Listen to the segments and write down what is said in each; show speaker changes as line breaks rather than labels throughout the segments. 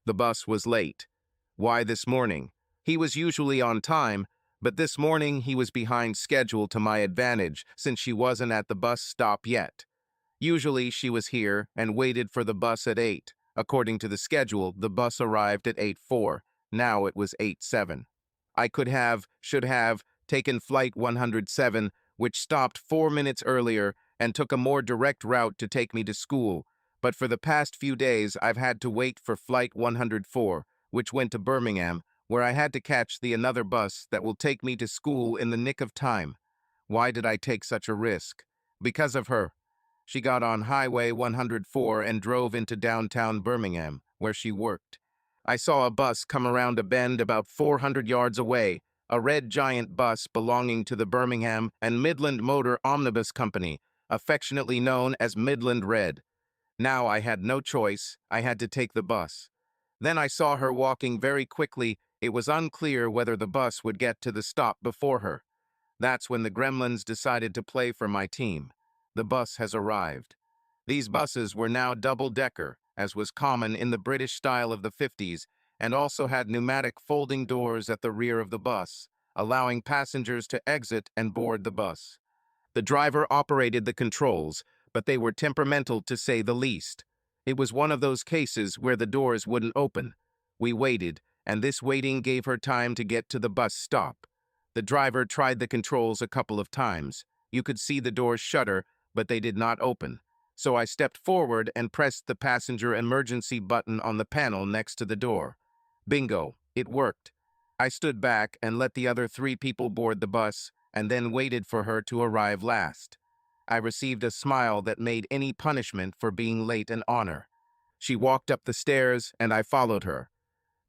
The bus was late. Why this morning? He was usually on time, but this morning he was behind schedule to my advantage since she wasn't at the bus stop yet. Usually she was here and waited for the bus at 8. According to the schedule, the bus arrived at 8:04. Now it was 8:07. I should have, taken flight 107, which stopped 4 minutes earlier and took a more direct route to take me to school. But for the past few days, I've had to wait for flight 104, which went to Birmingham, where I had to catch the another bus that will take me to school in the nick of time. Why did I take such a risk? Because of her. She got on Highway 104 and drove into downtown Birmingham, where she worked. I saw a bus come around a bend about 400 yards away, a red giant bus belonging to the Birmingham and Midland Motor Omnibus Company, affectionately known as Midland Red. Now I had no choice, I had to take the bus. Then I saw her walking very quickly. It was unclear whether the bus would get to the stop before her. That's when the Gremlins decided to play for my team. The bus has arrived. These buses were now double-decker, as was common in the British style of the 50s, and also had pneumatic folding doors at the rear of the bus, allowing passengers to exit and board the bus. The driver operated the controls, but they were temperamental to say the least. It was one of those cases where the doors wouldn't open. We waited, and this waiting gave her time to get to the bus stop. The driver tried the controls a couple of times. You could see the doors shudder, but they did not open. So I stepped forward and pressed the passenger emergency button on the panel next to the door. Bingo, it worked. I stood back and let the other 3 people board the bus, and then waited for her to arrive last. I received a smile that made any punishment for being late an honor. She walked up the stairs, and I followed her.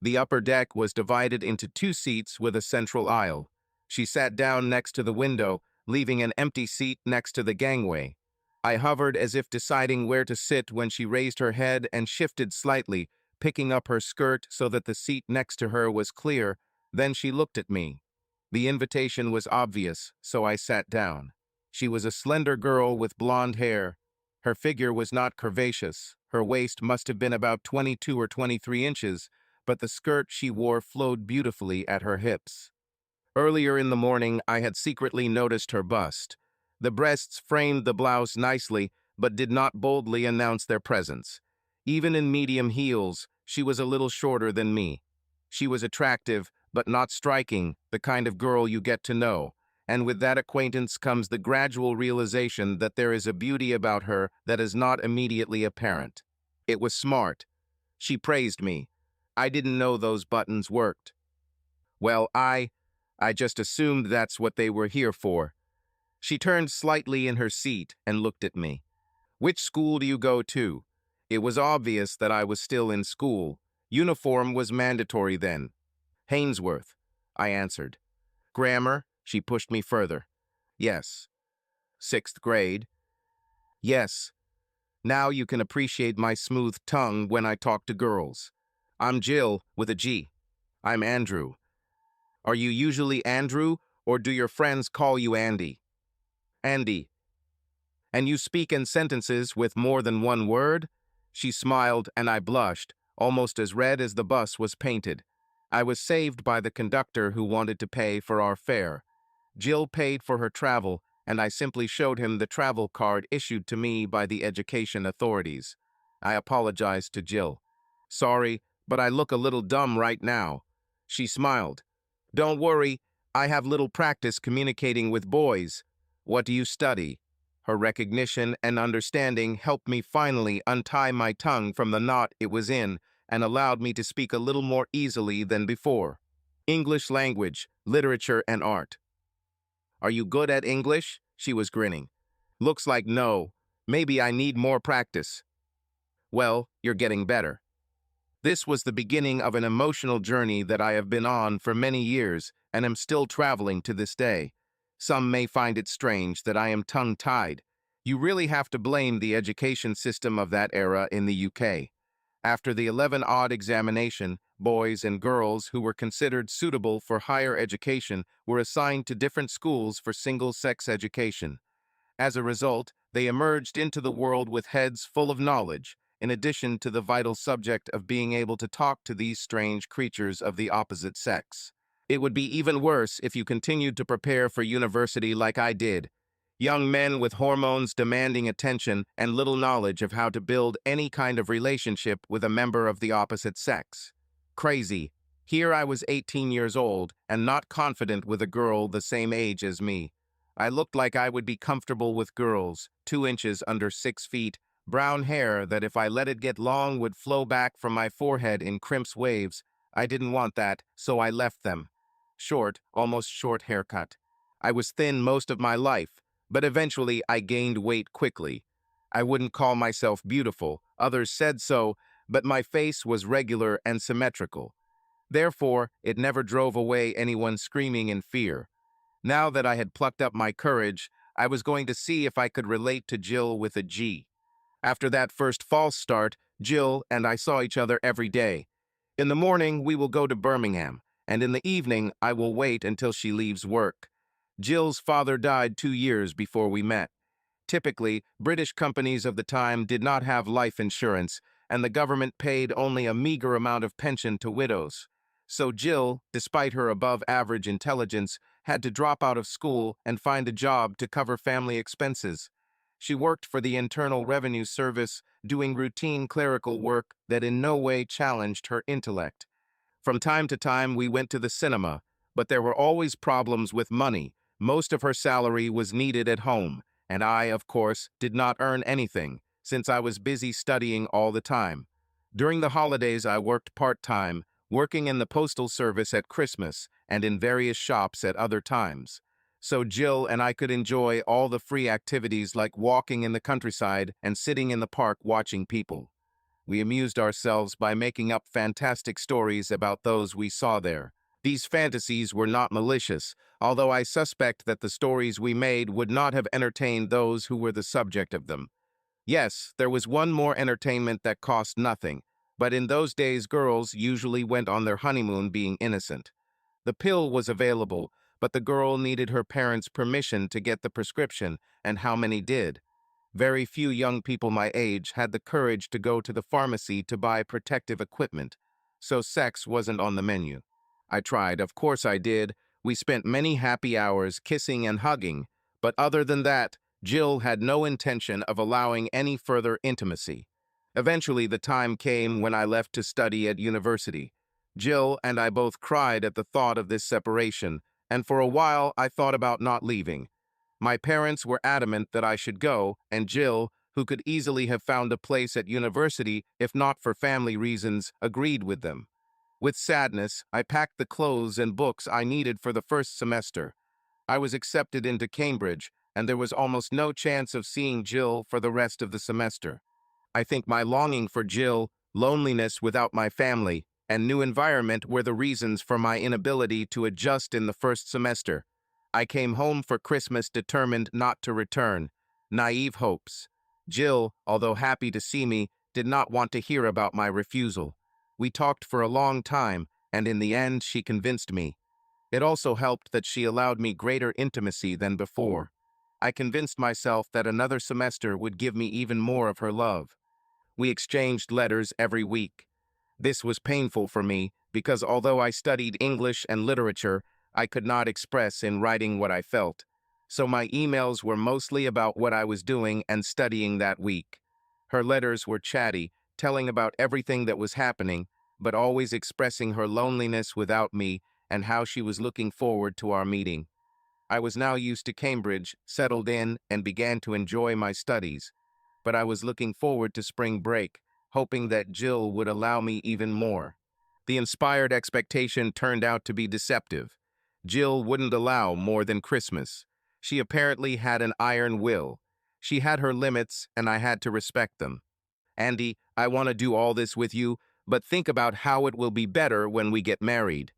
The upper deck was divided into 2 seats with a central aisle. She sat down next to the window, leaving an empty seat next to the gangway. I hovered as if deciding where to sit when she raised her head and shifted slightly, picking up her skirt so that the seat next to her was clear. Then she looked at me. The invitation was obvious, so I sat down. She was a slender girl with blonde hair. Her figure was not curvaceous. Her waist must have been about 22 or 23 inches, but the skirt she wore flowed beautifully at her hips. Earlier in the morning, I had secretly noticed her bust. The breasts framed the blouse nicely, but did not boldly announce their presence. Even in medium heels, she was a little shorter than me. She was attractive, but not striking, the kind of girl you get to know. And with that acquaintance comes the gradual realization that there is a beauty about her that is not immediately apparent. It was smart. She praised me. I didn't know those buttons worked. Well, I just assumed that's what they were here for. She turned slightly in her seat and looked at me. Which school do you go to? It was obvious that I was still in school. Uniform was mandatory then. Hainsworth, I answered. Grammar? She pushed me further. Yes. 6th grade? Yes. Now you can appreciate my smooth tongue when I talk to girls. I'm Jill with a G. I'm Andrew. Are you usually Andrew, or do your friends call you Andy? Andy. And you speak in sentences with more than one word? She smiled, and I blushed, almost as red as the bus was painted. I was saved by the conductor who wanted to pay for our fare. Jill paid for her travel, and I simply showed him the travel card issued to me by the education authorities. I apologized to Jill. Sorry, but I look a little dumb right now. She smiled. Don't worry, I have little practice communicating with boys. What do you study? Her recognition and understanding helped me finally untie my tongue from the knot it was in and allowed me to speak a little more easily than before. English language, literature, and art. Are you good at English? She was grinning. Looks like no. Maybe I need more practice. Well, you're getting better. This was the beginning of an emotional journey that I have been on for many years and am still traveling to this day. Some may find it strange that I am tongue-tied. You really have to blame the education system of that era in the UK. After the 11-odd examination, boys and girls who were considered suitable for higher education were assigned to different schools for single-sex education. As a result, they emerged into the world with heads full of knowledge, in addition to the vital subject of being able to talk to these strange creatures of the opposite sex. It would be even worse if you continued to prepare for university like I did. Young men with hormones demanding attention and little knowledge of how to build any kind of relationship with a member of the opposite sex. Crazy. Here I was 18 years old and not confident with a girl the same age as me. I looked like I would be comfortable with girls, 2 inches under 6 feet, brown hair that if I let it get long would flow back from my forehead in crimps waves. I didn't want that, so I left them. Short, almost short haircut. I was thin most of my life, but eventually I gained weight quickly. I wouldn't call myself beautiful, others said so, but my face was regular and symmetrical. Therefore, it never drove away anyone screaming in fear. Now that I had plucked up my courage, I was going to see if I could relate to Jill with a G. After that first false start, Jill and I saw each other every day. In the morning, we will go to Birmingham, and in the evening, I will wait until she leaves work. Jill's father died 2 years before we met. Typically, British companies of the time did not have life insurance, and the government paid only a meager amount of pension to widows. So Jill, despite her above-average intelligence, had to drop out of school and find a job to cover family expenses. She worked for the Internal Revenue Service, doing routine clerical work that in no way challenged her intellect. From time to time, we went to the cinema, but there were always problems with money. Most of her salary was needed at home, and I, of course, did not earn anything, since I was busy studying all the time. During the holidays, I worked part-time, working in the postal service at Christmas and in various shops at other times. So Jill and I could enjoy all the free activities like walking in the countryside and sitting in the park watching people. We amused ourselves by making up fantastic stories about those we saw there. These fantasies were not malicious, although I suspect that the stories we made would not have entertained those who were the subject of them. Yes, there was one more entertainment that cost nothing, but in those days girls usually went on their honeymoon being innocent. The pill was available, but the girl needed her parents' permission to get the prescription, and how many did? Very few young people my age had the courage to go to the pharmacy to buy protective equipment, so sex wasn't on the menu. I tried, of course I did. We spent many happy hours kissing and hugging, but other than that, Jill had no intention of allowing any further intimacy. Eventually, the time came when I left to study at university. Jill and I both cried at the thought of this separation, and for a while I thought about not leaving. My parents were adamant that I should go, and Jill, who could easily have found a place at university if not for family reasons, agreed with them. With sadness, I packed the clothes and books I needed for the first semester. I was accepted into Cambridge, and there was almost no chance of seeing Jill for the rest of the semester. I think my longing for Jill, loneliness without my family, and new environment were the reasons for my inability to adjust in the first semester. I came home for Christmas determined not to return. Naive hopes. Jill, although happy to see me, did not want to hear about my refusal. We talked for a long time, and in the end she convinced me. It also helped that she allowed me greater intimacy than before. I convinced myself that another semester would give me even more of her love. We exchanged letters every week. This was painful for me because although I studied English and literature, I could not express in writing what I felt. So my emails were mostly about what I was doing and studying that week. Her letters were chatty, telling about everything that was happening, but always expressing her loneliness without me and how she was looking forward to our meeting. I was now used to Cambridge, settled in, and began to enjoy my studies. But I was looking forward to spring break, hoping that Jill would allow me even more. The inspired expectation turned out to be deceptive. Jill wouldn't allow more than Christmas. She apparently had an iron will. She had her limits, and I had to respect them. Andy, I want to do all this with you, but think about how it will be better when we get married.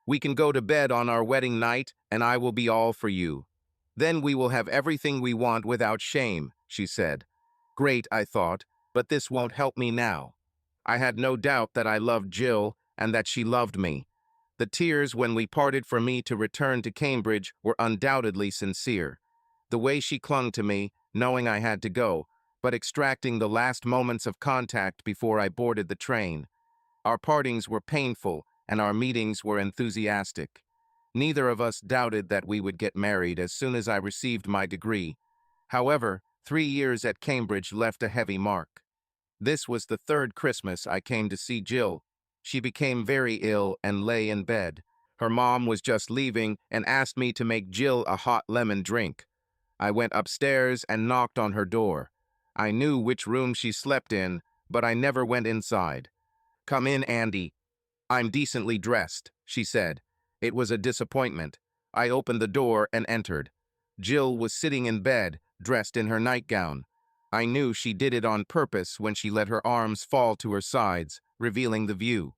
We can go to bed on our wedding night, and I will be all for you. Then we will have everything we want without shame, she said. Great, I thought, but this won't help me now. I had no doubt that I loved Jill and that she loved me. The tears when we parted for me to return to Cambridge were undoubtedly sincere. The way she clung to me, knowing I had to go, but extracting the last moments of contact before I boarded the train. Our partings were painful, and our meetings were enthusiastic. Neither of us doubted that we would get married as soon as I received my degree. However, 3 years at Cambridge left a heavy mark. This was the third Christmas I came to see Jill. She became very ill and lay in bed. Her mom was just leaving and asked me to make Jill a hot lemon drink. I went upstairs and knocked on her door. I knew which room she slept in, but I never went inside. "Come in, Andy. I'm decently dressed," she said. It was a disappointment. I opened the door and entered. Jill was sitting in bed, dressed in her nightgown. I knew she did it on purpose when she let her arms fall to her sides, revealing the view.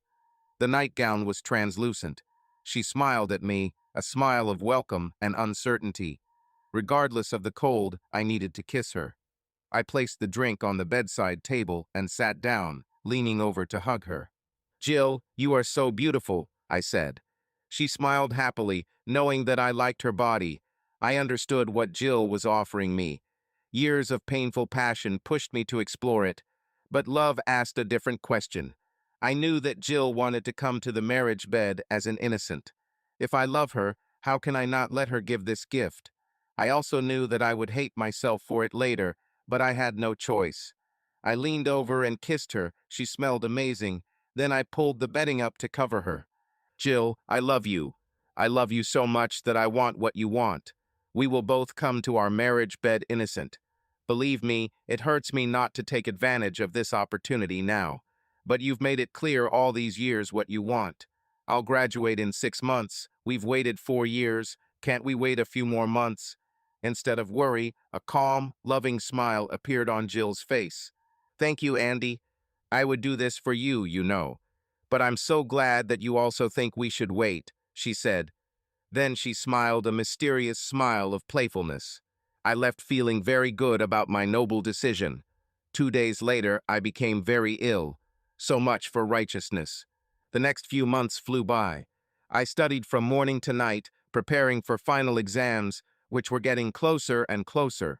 The nightgown was translucent. She smiled at me, a smile of welcome and uncertainty. Regardless of the cold, I needed to kiss her. I placed the drink on the bedside table and sat down, leaning over to hug her. "Jill, you are so beautiful," I said. She smiled happily, knowing that I liked her body. I understood what Jill was offering me. Years of painful passion pushed me to explore it, but love asked a different question. I knew that Jill wanted to come to the marriage bed as an innocent. If I love her, how can I not let her give this gift? I also knew that I would hate myself for it later, but I had no choice. I leaned over and kissed her. She smelled amazing. Then I pulled the bedding up to cover her. "Jill, I love you. I love you so much that I want what you want. We will both come to our marriage bed innocent. Believe me, it hurts me not to take advantage of this opportunity now. But you've made it clear all these years what you want. I'll graduate in 6 months. We've waited 4 years. Can't we wait a few more months?" Instead of worry, a calm, loving smile appeared on Jill's face. "Thank you, Andy. I would do this for you, you know. But I'm so glad that you also think we should wait," she said. Then she smiled a mysterious smile of playfulness. I left feeling very good about my noble decision. 2 days later, I became very ill. So much for righteousness. The next few months flew by. I studied from morning to night, preparing for final exams, which were getting closer and closer.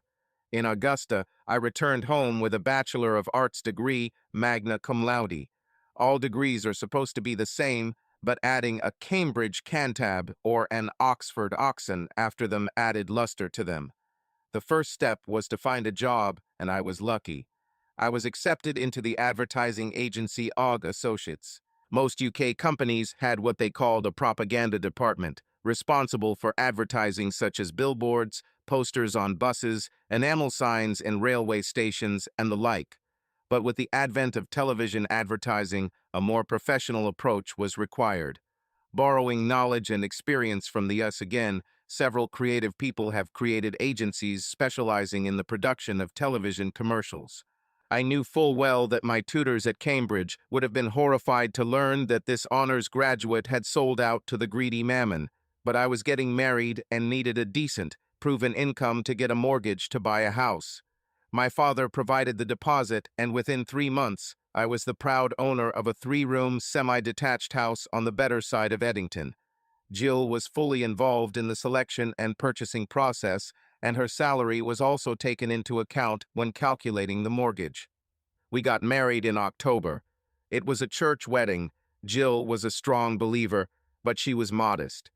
In Augusta, I returned home with a Bachelor of Arts degree, magna cum laude. All degrees are supposed to be the same, but adding a Cambridge cantab or an Oxford oxon after them added luster to them. The first step was to find a job, and I was lucky. I was accepted into the advertising agency OG Associates. Most UK companies had what they called a propaganda department, responsible for advertising such as billboards, posters on buses, enamel signs in railway stations, and the like. But with the advent of television advertising, a more professional approach was required. Borrowing knowledge and experience from the US again, several creative people have created agencies specializing in the production of television commercials. I knew full well that my tutors at Cambridge would have been horrified to learn that this honors graduate had sold out to the greedy mammon, but I was getting married and needed a decent, proven income to get a mortgage to buy a house. My father provided the deposit, and within 3 months, I was the proud owner of a 3-room, semi-detached house on the better side of Eddington. Jill was fully involved in the selection and purchasing process, and her salary was also taken into account when calculating the mortgage. We got married in October. It was a church wedding. Jill was a strong believer, but she was modest.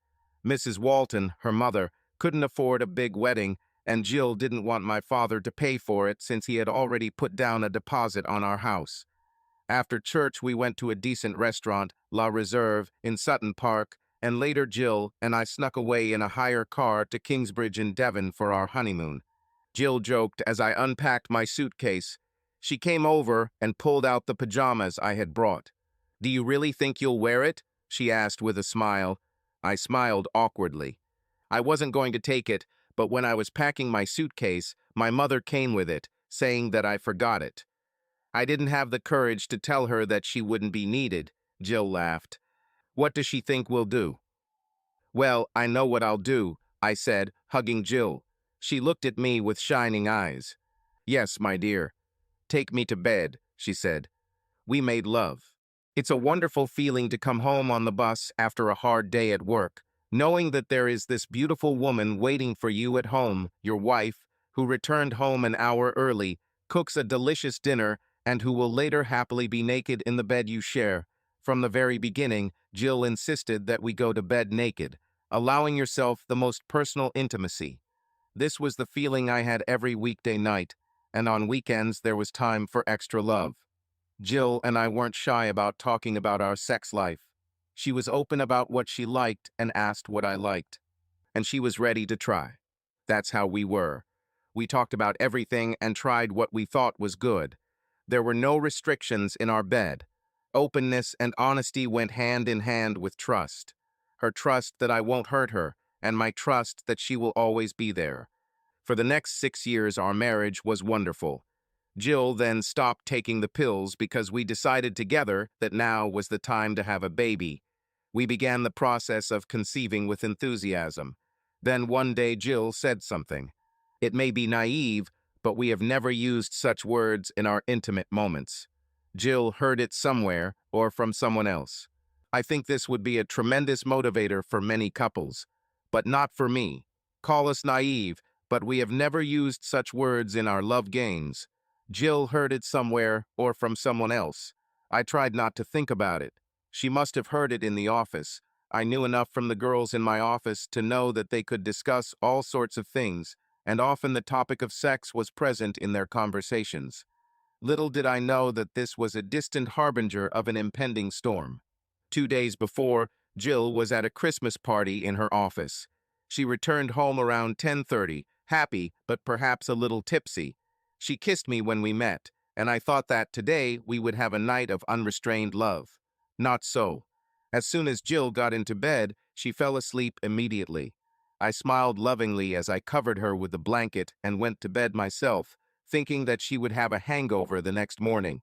Mrs. Walton, her mother, couldn't afford a big wedding, and Jill didn't want my father to pay for it since he had already put down a deposit on our house. After church, we went to a decent restaurant, La Reserve, in Sutton Park, and later Jill and I snuck away in a hire car to Kingsbridge in Devon for our honeymoon. Jill joked as I unpacked my suitcase. She came over and pulled out the pajamas I had brought. "Do you really think you'll wear it?" she asked with a smile. I smiled awkwardly. I wasn't going to take it, but when I was packing my suitcase, my mother came with it, saying that I forgot it. I didn't have the courage to tell her that she wouldn't be needed. Jill laughed. "What does she think we'll do?" "Well, I know what I'll do," I said, hugging Jill. She looked at me with shining eyes. "Yes, my dear. Take me to bed," she said. We made love. It's a wonderful feeling to come home on the bus after a hard day at work, knowing that there is this beautiful woman waiting for you at home, your wife, who returned home an hour early, cooks a delicious dinner, and who will later happily be naked in the bed you share. From the very beginning, Jill insisted that we go to bed naked, allowing yourself the most personal intimacy. This was the feeling I had every weekday night, and on weekends there was time for extra love. Jill and I weren't shy about talking about our sex life. She was open about what she liked and asked what I liked, and she was ready to try. That's how we were. We talked about everything and tried what we thought was good. There were no restrictions in our bed. Openness and honesty went hand in hand with trust. Her trust that I won't hurt her, and my trust that she will always be there. For the next 6 years, our marriage was wonderful. Jill then stopped taking the pills because we decided together that now was the time to have a baby. We began the process of conceiving with enthusiasm. Then one day Jill said something. It may be naive, but we have never used such words in our intimate moments. Jill heard it somewhere or from someone else. I think this would be a tremendous motivator for many couples, but not for me. Call us naive, but we have never used such words in our love games. Jill heard it somewhere or from someone else. I tried not to think about it. She must have heard it in the office. I knew enough from the girls in my office to know that they could discuss all sorts of things, and often the topic of sex was present in their conversations. Little did I know that this was a distant harbinger of an impending storm. 2 days before, Jill was at a Christmas party in her office. She returned home around 10:30, happy but perhaps a little tipsy. She kissed me when we met, and I thought that today we would have a night of unrestrained love. Not so. As soon as Jill got into bed, she fell asleep immediately. I smiled lovingly as I covered her with the blanket and went to bed myself, thinking that she would have a hangover the next morning.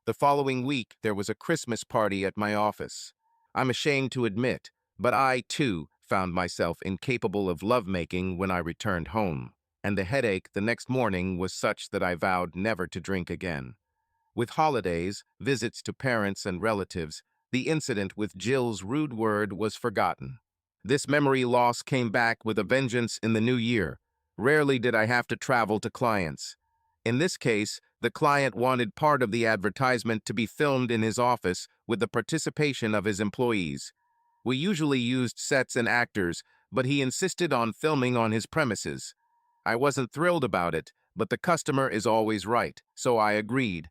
The following week, there was a Christmas party at my office. I'm ashamed to admit, but I, too, found myself incapable of lovemaking when I returned home, and the headache the next morning was such that I vowed never to drink again. With holidays, visits to parents and relatives, the incident with Jill's rude word was forgotten. This memory loss came back with a vengeance in the new year. Rarely did I have to travel to clients. In this case, the client wanted part of the advertisement to be filmed in his office with the participation of his employees. We usually used sets and actors, but he insisted on filming on his premises. I wasn't thrilled about it, but the customer is always right, so I agreed.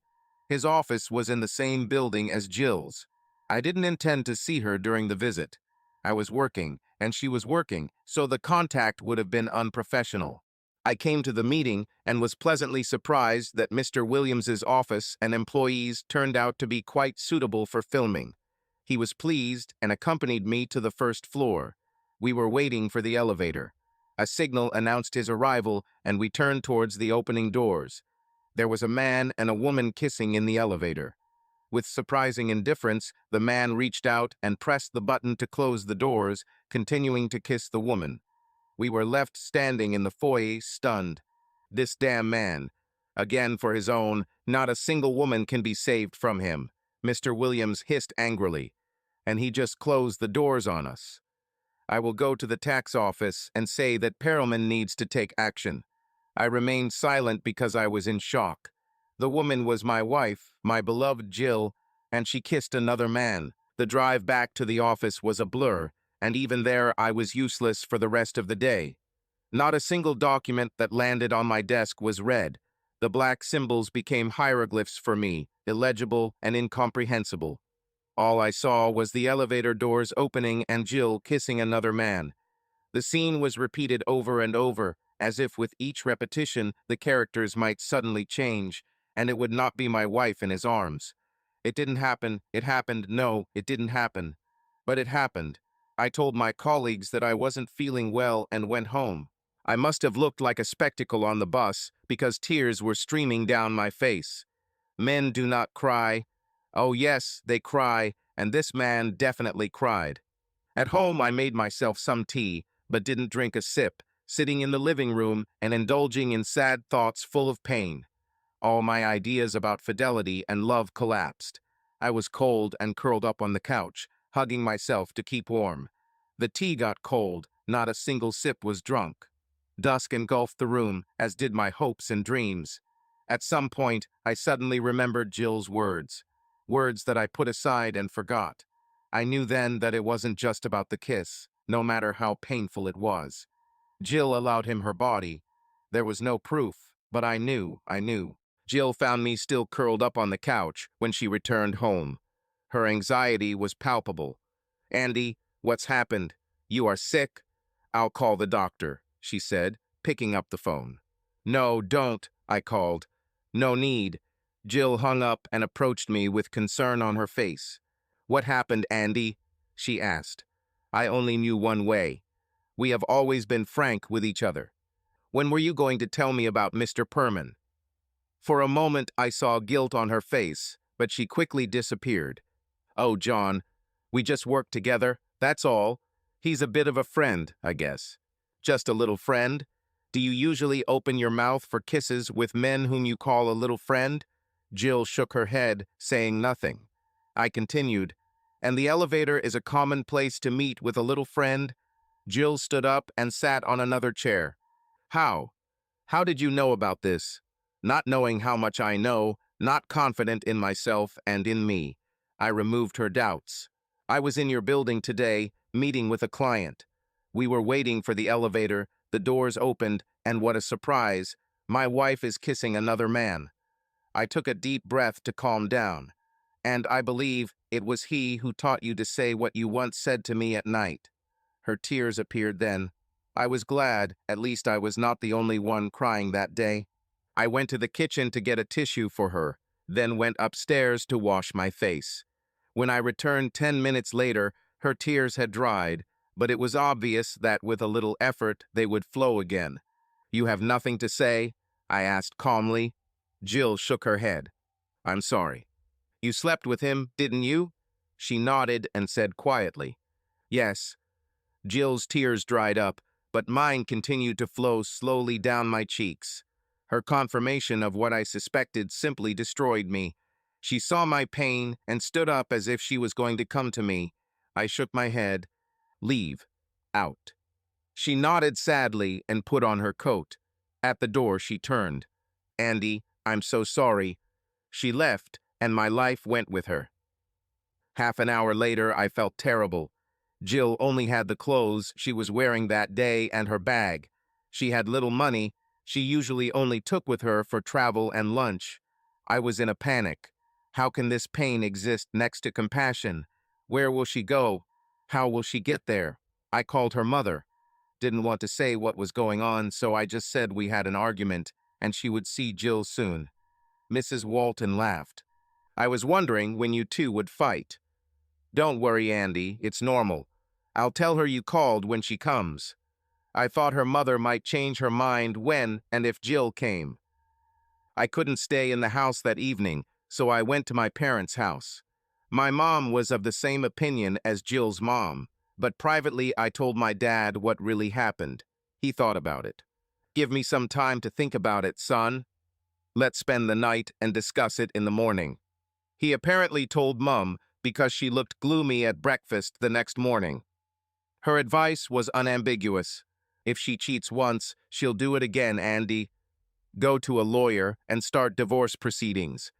His office was in the same building as Jill's. I didn't intend to see her during the visit. I was working, and she was working, so the contact would have been unprofessional. I came to the meeting and was pleasantly surprised that Mr. Williams's office and employees turned out to be quite suitable for filming. He was pleased and accompanied me to the first floor. We were waiting for the elevator. A signal announced his arrival, and we turned towards the opening doors. There was a man and a woman kissing in the elevator. With surprising indifference, the man reached out and pressed the button to close the doors, continuing to kiss the woman. We were left standing in the foyer, stunned. This damn man. Again for his own, not a single woman can be saved from him, Mr. Williams hissed angrily. And he just closed the doors on us. I will go to the tax office and say that Perelman needs to take action. I remained silent because I was in shock. The woman was my wife, my beloved Jill, and she kissed another man. The drive back to the office was a blur, and even there I was useless for the rest of the day. Not a single document that landed on my desk was read. The black symbols became hieroglyphs for me, illegible and incomprehensible. All I saw was the elevator doors opening and Jill kissing another man. The scene was repeated over and over, as if with each repetition the characters might suddenly change, and it would not be my wife in his arms. It didn't happen, it happened, no, it didn't happen. But it happened. I told my colleagues that I wasn't feeling well and went home. I must have looked like a spectacle on the bus because tears were streaming down my face. Men do not cry. Oh yes, they cry, and this man definitely cried. At home I made myself some tea, but didn't drink a sip, sitting in the living room and indulging in sad thoughts full of pain. All my ideas about fidelity and love collapsed. I was cold and curled up on the couch, hugging myself to keep warm. The tea got cold, not a single sip was drunk. Dusk engulfed the room, as did my hopes and dreams. At some point, I suddenly remembered Jill's words. Words that I put aside and forgot. I knew then that it wasn't just about the kiss, no matter how painful it was. Jill allowed him her body. There was no proof, but I knew. Jill found me still curled up on the couch when she returned home. Her anxiety was palpable. "Andy, what's happened? You are sick?" "I'll call the doctor," she said, picking up the phone. "No, don't," I called. "No need." Jill hung up and approached me with concern on her face. "What happened, Andy?" she asked. I only knew one way. We have always been frank with each other. When were you going to tell me about Mr. Perman? For a moment, I saw guilt on her face, but she quickly disappeared. "Oh, John, we just work together, that's all. He's a bit of a friend, I guess." "Just a little friend? Do you usually open your mouth for kisses with men whom you call a little friend?" Jill shook her head, saying nothing. I continued, "And the elevator is a common place to meet with a little friend?" Jill stood up and sat on another chair. "How? How did you know about this?" Not knowing how much I know, not confident in myself and in me, I removed her doubts. "I was in your building today, meeting with a client. We were waiting for the elevator, the doors opened, and what a surprise, my wife is kissing another man." I took a deep breath to calm down. "And I believe it was he who taught you to say what you once said to me at night." Her tears appeared then. I was glad, at least I was not the only one crying that day. I went to the kitchen to get a tissue for her, then went upstairs to wash my face. When I returned 10 minutes later, her tears had dried, but it was obvious that with a little effort they would flow again. "You have nothing to say?" I asked calmly. Jill shook her head. "I'm sorry." "You slept with him, didn't you?" She nodded and said quietly, "Yes." Jill's tears dried up, but mine continued to flow slowly down my cheeks. Her confirmation of what I suspected simply destroyed me. She saw my pain and stood up as if she was going to come to me. I shook my head. "Leave. Out." She nodded sadly and put on her coat. At the door, she turned. "Andy, I'm so sorry." She left, and my life went with her. Half an hour later, I felt terrible. Jill only had the clothes she was wearing that day and her bag. She had little money she usually only took with her for travel and lunch. I was in a panic. How can this pain exist next to compassion? Where will she go? How will she get there? I called her mother. Didn't want to say what was going on, so I just said we had an argument and she would see Jill soon. Mrs. Walton laughed. "I was wondering when you two would fight." "Don't worry, Andy, it's normal. I'll tell her you called when she comes." I thought her mother might change her mind when and if Jill came. I couldn't stay in the house that evening, so I went to my parents' house. My mom was of the same opinion as Jill's mom, but privately I told my dad what really happened. He thought about it. "Give me some time to think about it, son. Let's spend the night and discuss it in the morning." He apparently told Mum because she looked gloomy at breakfast the next morning. Her advice was unambiguous. "If she cheats once, she'll do it again, Andy. Go to a lawyer and start divorce proceedings."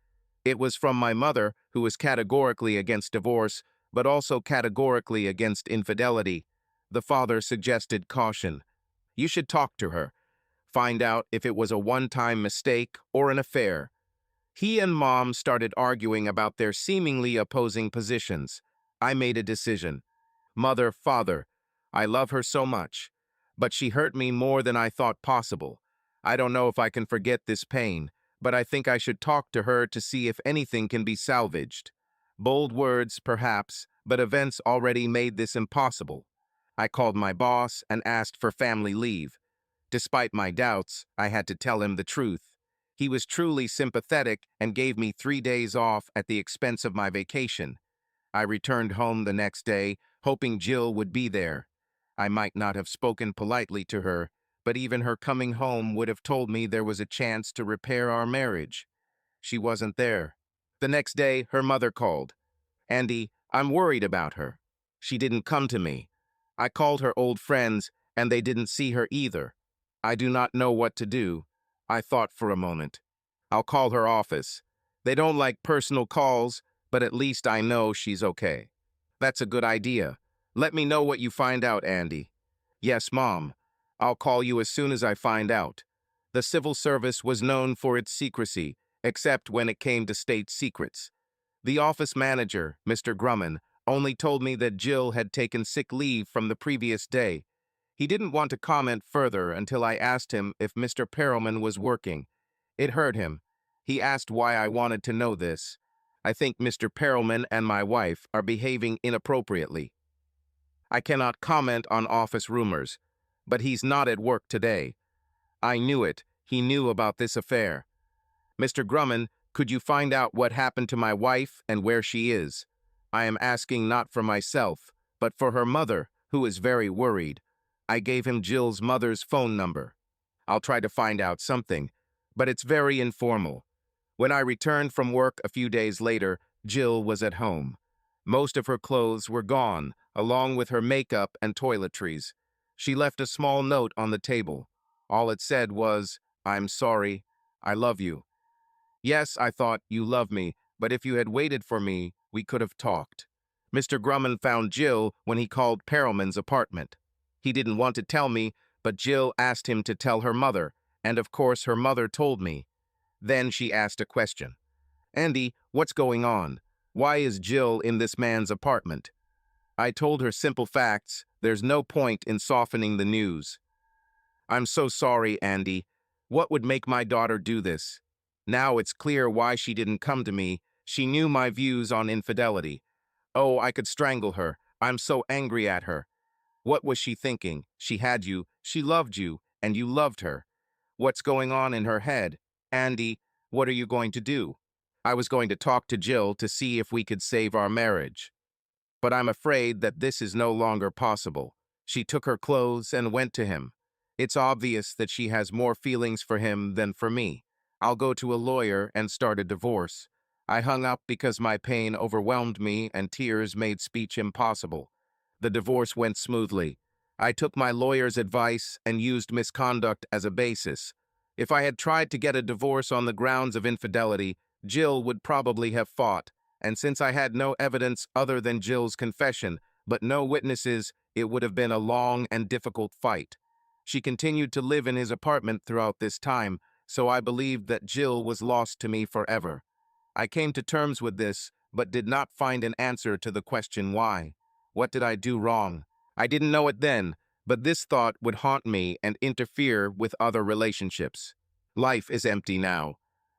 It was from my mother, who was categorically against divorce, but also categorically against infidelity. The father suggested caution. "You should talk to her. Find out if it was a one-time mistake or an affair." He and Mom started arguing about their seemingly opposing positions. I made a decision. "Mother, father, I love her so much, but she hurt me more than I thought possible. I don't know if I can forget this pain, but I think I should talk to her to see if anything can be salvaged." Bold words, perhaps, but events already made this impossible. I called my boss and asked for family leave. Despite my doubts, I had to tell him the truth. He was truly sympathetic and gave me 3 days off at the expense of my vacation. I returned home the next day, hoping Jill would be there. I might not have spoken politely to her, but even her coming home would have told me there was a chance to repair our marriage. She wasn't there. The next day, her mother called. "Andy, I'm worried about her. She didn't come to me. I called her old friends, and they didn't see her either. I do not know what to do." I thought for a moment. I'll call her office. They don't like personal calls, but at least I know she's okay. That's a good idea. Let me know what you find out, Andy. Yes, Mom. I'll call you as soon as I find out. The civil service was known for its secrecy, except when it came to state secrets. The office manager, Mr. Grumman, only told me that Jill had taken sick leave from the previous day. He didn't want to comment further until I asked him if Mr. Perelman was working. It hurt him. He asked why I wanted to know this. I think Mr. Perelman and my wife are behaving inappropriately. I cannot comment on office rumors, but he's not at work today. I knew it. He knew about this affair. Mr. Grumman, could you find out what happened to my wife and where she is? I am asking not for myself, but for her mother, who is very worried. I gave him Jill's mother's phone number. I'll try to find out something, but it's very informal. When I returned from work a few days later, Jill was at home. Most of her clothes were gone, along with her makeup and toiletries. She left a small note on the table. All it said was, "I'm sorry. I love you." Yes, I thought, you love me, but if you had waited for me, we could have talked. Mr. Grumman found Jill when he called Perelman's apartment. He didn't want to tell me, but Jill asked him to tell her mother, and of course her mother told me. Then she asked a question. Andy, what's going on? Why is Jill in this man's apartment? I told her simple facts. There's no point in softening the news. I'm so sorry, Andy. What would make my daughter do this? Now it's clear why she didn't come to me. She knew my views on infidelity. Oh, I could strangle her. I'm so angry at her. What was she thinking? She had you, she loved you, and you loved her. What's going on in her head? Andy, what are you going to do? I was going to talk to Jill to see if we could save our marriage. But I'm afraid that this is no longer possible. She took her clothes and went to him. It's obvious that she has more feelings for him than for me. I'll go to a lawyer and start a divorce. I hung up because my pain overwhelmed me and tears made speech impossible. The divorce went smoothly. I took my lawyer's advice and used misconduct as a basis. If I had tried to get a divorce on the grounds of infidelity, Jill would probably have fought, and since I had no evidence other than Jill's confession, but no witnesses, it would have been a long and difficult fight. She continued to live in his apartment throughout this time, so I believed that Jill was lost to me forever. I came to terms with this, but did not find an answer to the question why. What did I do wrong? I didn't know it then, but this thought would haunt me and interfere with other relationships. Life is empty now.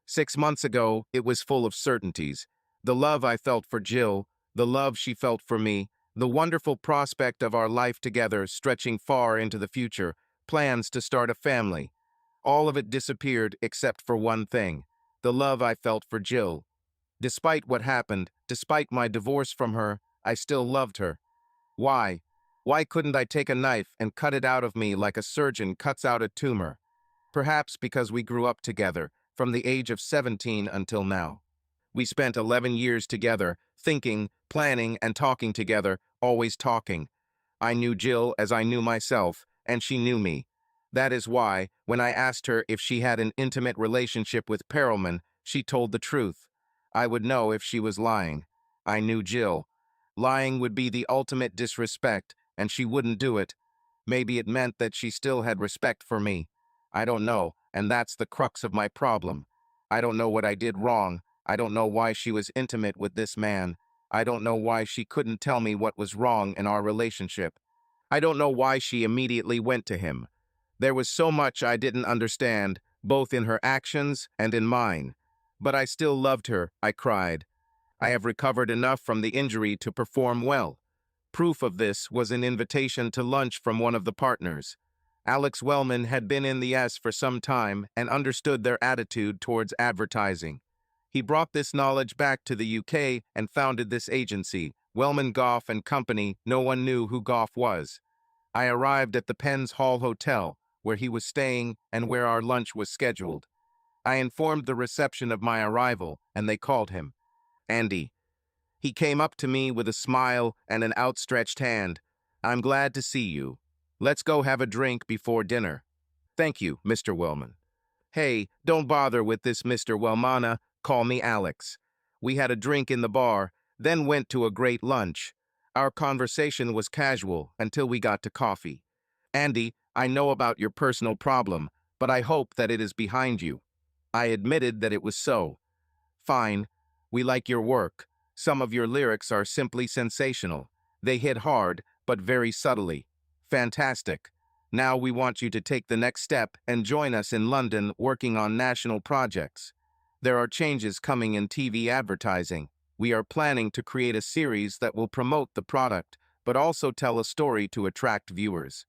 6 months ago, it was full of certainties. The love I felt for Jill, the love she felt for me, the wonderful prospect of our life together stretching far into the future, plans to start a family. All of it disappeared except for one thing, the love I felt for Jill. Despite what happened, despite my divorce from her, I still loved her. Why? Why couldn't I take a knife and cut it out of me like a surgeon cuts out a tumor? Perhaps because we grew up together, from the age of 17 until now. We spent 11 years together, thinking, planning, and talking together, always talking. I knew Jill as I knew myself, and she knew me. That is why, when I asked her if she had an intimate relationship with Perelman, she told the truth. I would know if she was lying. I knew Jill. Lying would be the ultimate disrespect, and she wouldn't do it. Maybe it meant that she still had respect for me. I don't know, and that's the crux of my problem. I don't know what I did wrong. I don't know why she was intimate with this man. I don't know why she couldn't tell me what was wrong in our relationship. I don't know why she immediately went to him. There was so much I didn't understand, both in her actions and in mine. But I still loved her, I cried. I have recovered enough from the injury to perform well. Proof of this was an invitation to lunch from one of the partners. Alex Wellman had been in the S for some time and understood their attitude towards advertising. He brought this knowledge back to the UK and founded this agency, Wellman Goff and Company. No one knew who Goff was. I arrived at the Penn's Hall Hotel, where he was staying and where our lunch was scheduled. I informed the reception of my arrival, and they called him. Andy. He came up to me with a smile and an outstretched hand. I'm glad to see you. Let's go have a drink before dinner. Thank you, Mr. Wellman. Hey, don't bother with this, Mr. Wellmana. Call me Alex. We had a drink in the bar, then went to a great lunch. Our conversation was casual until we got to coffee. Andy, I know about your personal problem, but I hope that it is behind you. I admitted that it was so. Fine. We like your work. Some of your lyrics are simply sensational. They hit hard, but very subtly. Fantastic. Now we want you to take the next step and join us in London working on national projects. There are changes coming in TV advertising. We are planning to create a series that will promote the product, but also tell a story to attract viewers.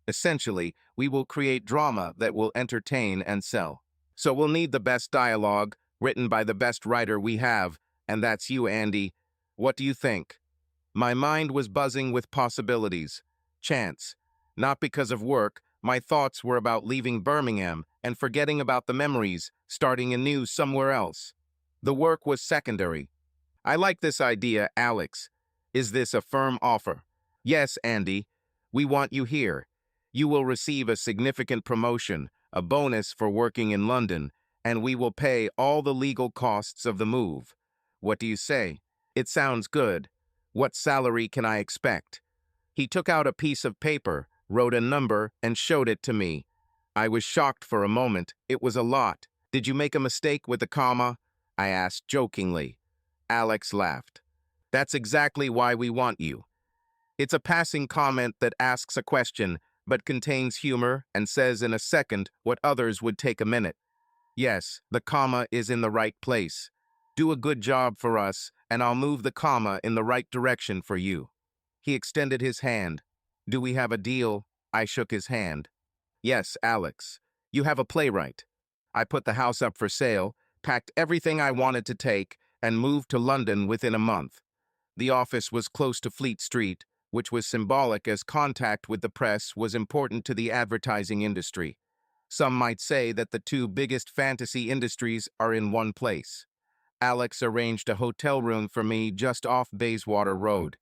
Essentially, we will create drama that will entertain and sell. So we'll need the best dialogue, written by the best writer we have, and that's you, Andy. What do you think? My mind was buzzing with possibilities. Chance. Not because of work, my thoughts were about leaving Birmingham and forgetting about the memories, starting anew somewhere else. The work was secondary. I like this idea, Alex. Is this a firm offer? Yes, Andy. We want you here. You will receive a significant promotion, a bonus for working in London, and we will pay all the legal costs of the move. What do you say? It sounds good. What salary can I expect? He took out a piece of paper, wrote a number, and showed it to me. I was shocked for a moment. It was a lot. Did you make a mistake with the comma? I asked jokingly. Alex laughed. That's exactly why we want you. It's a passing comment that asks a question, but contains humor and says in a second what others would take a minute. Yes, the comma is in the right place. Do a good job for us, and I'll move the comma in the right direction for you. He extended his hand. Do we have a deal? I shook his hand. Yes, Alex. You have a playwright. I put the house up for sale, packed everything I wanted to take, and moved to London within a month. The office was close to Fleet Street, which was symbolic as contact with the press was important to the advertising industry. Some might say that the two biggest fantasy industries are in one place. Alex arranged a hotel room for me just off Bayswater Road.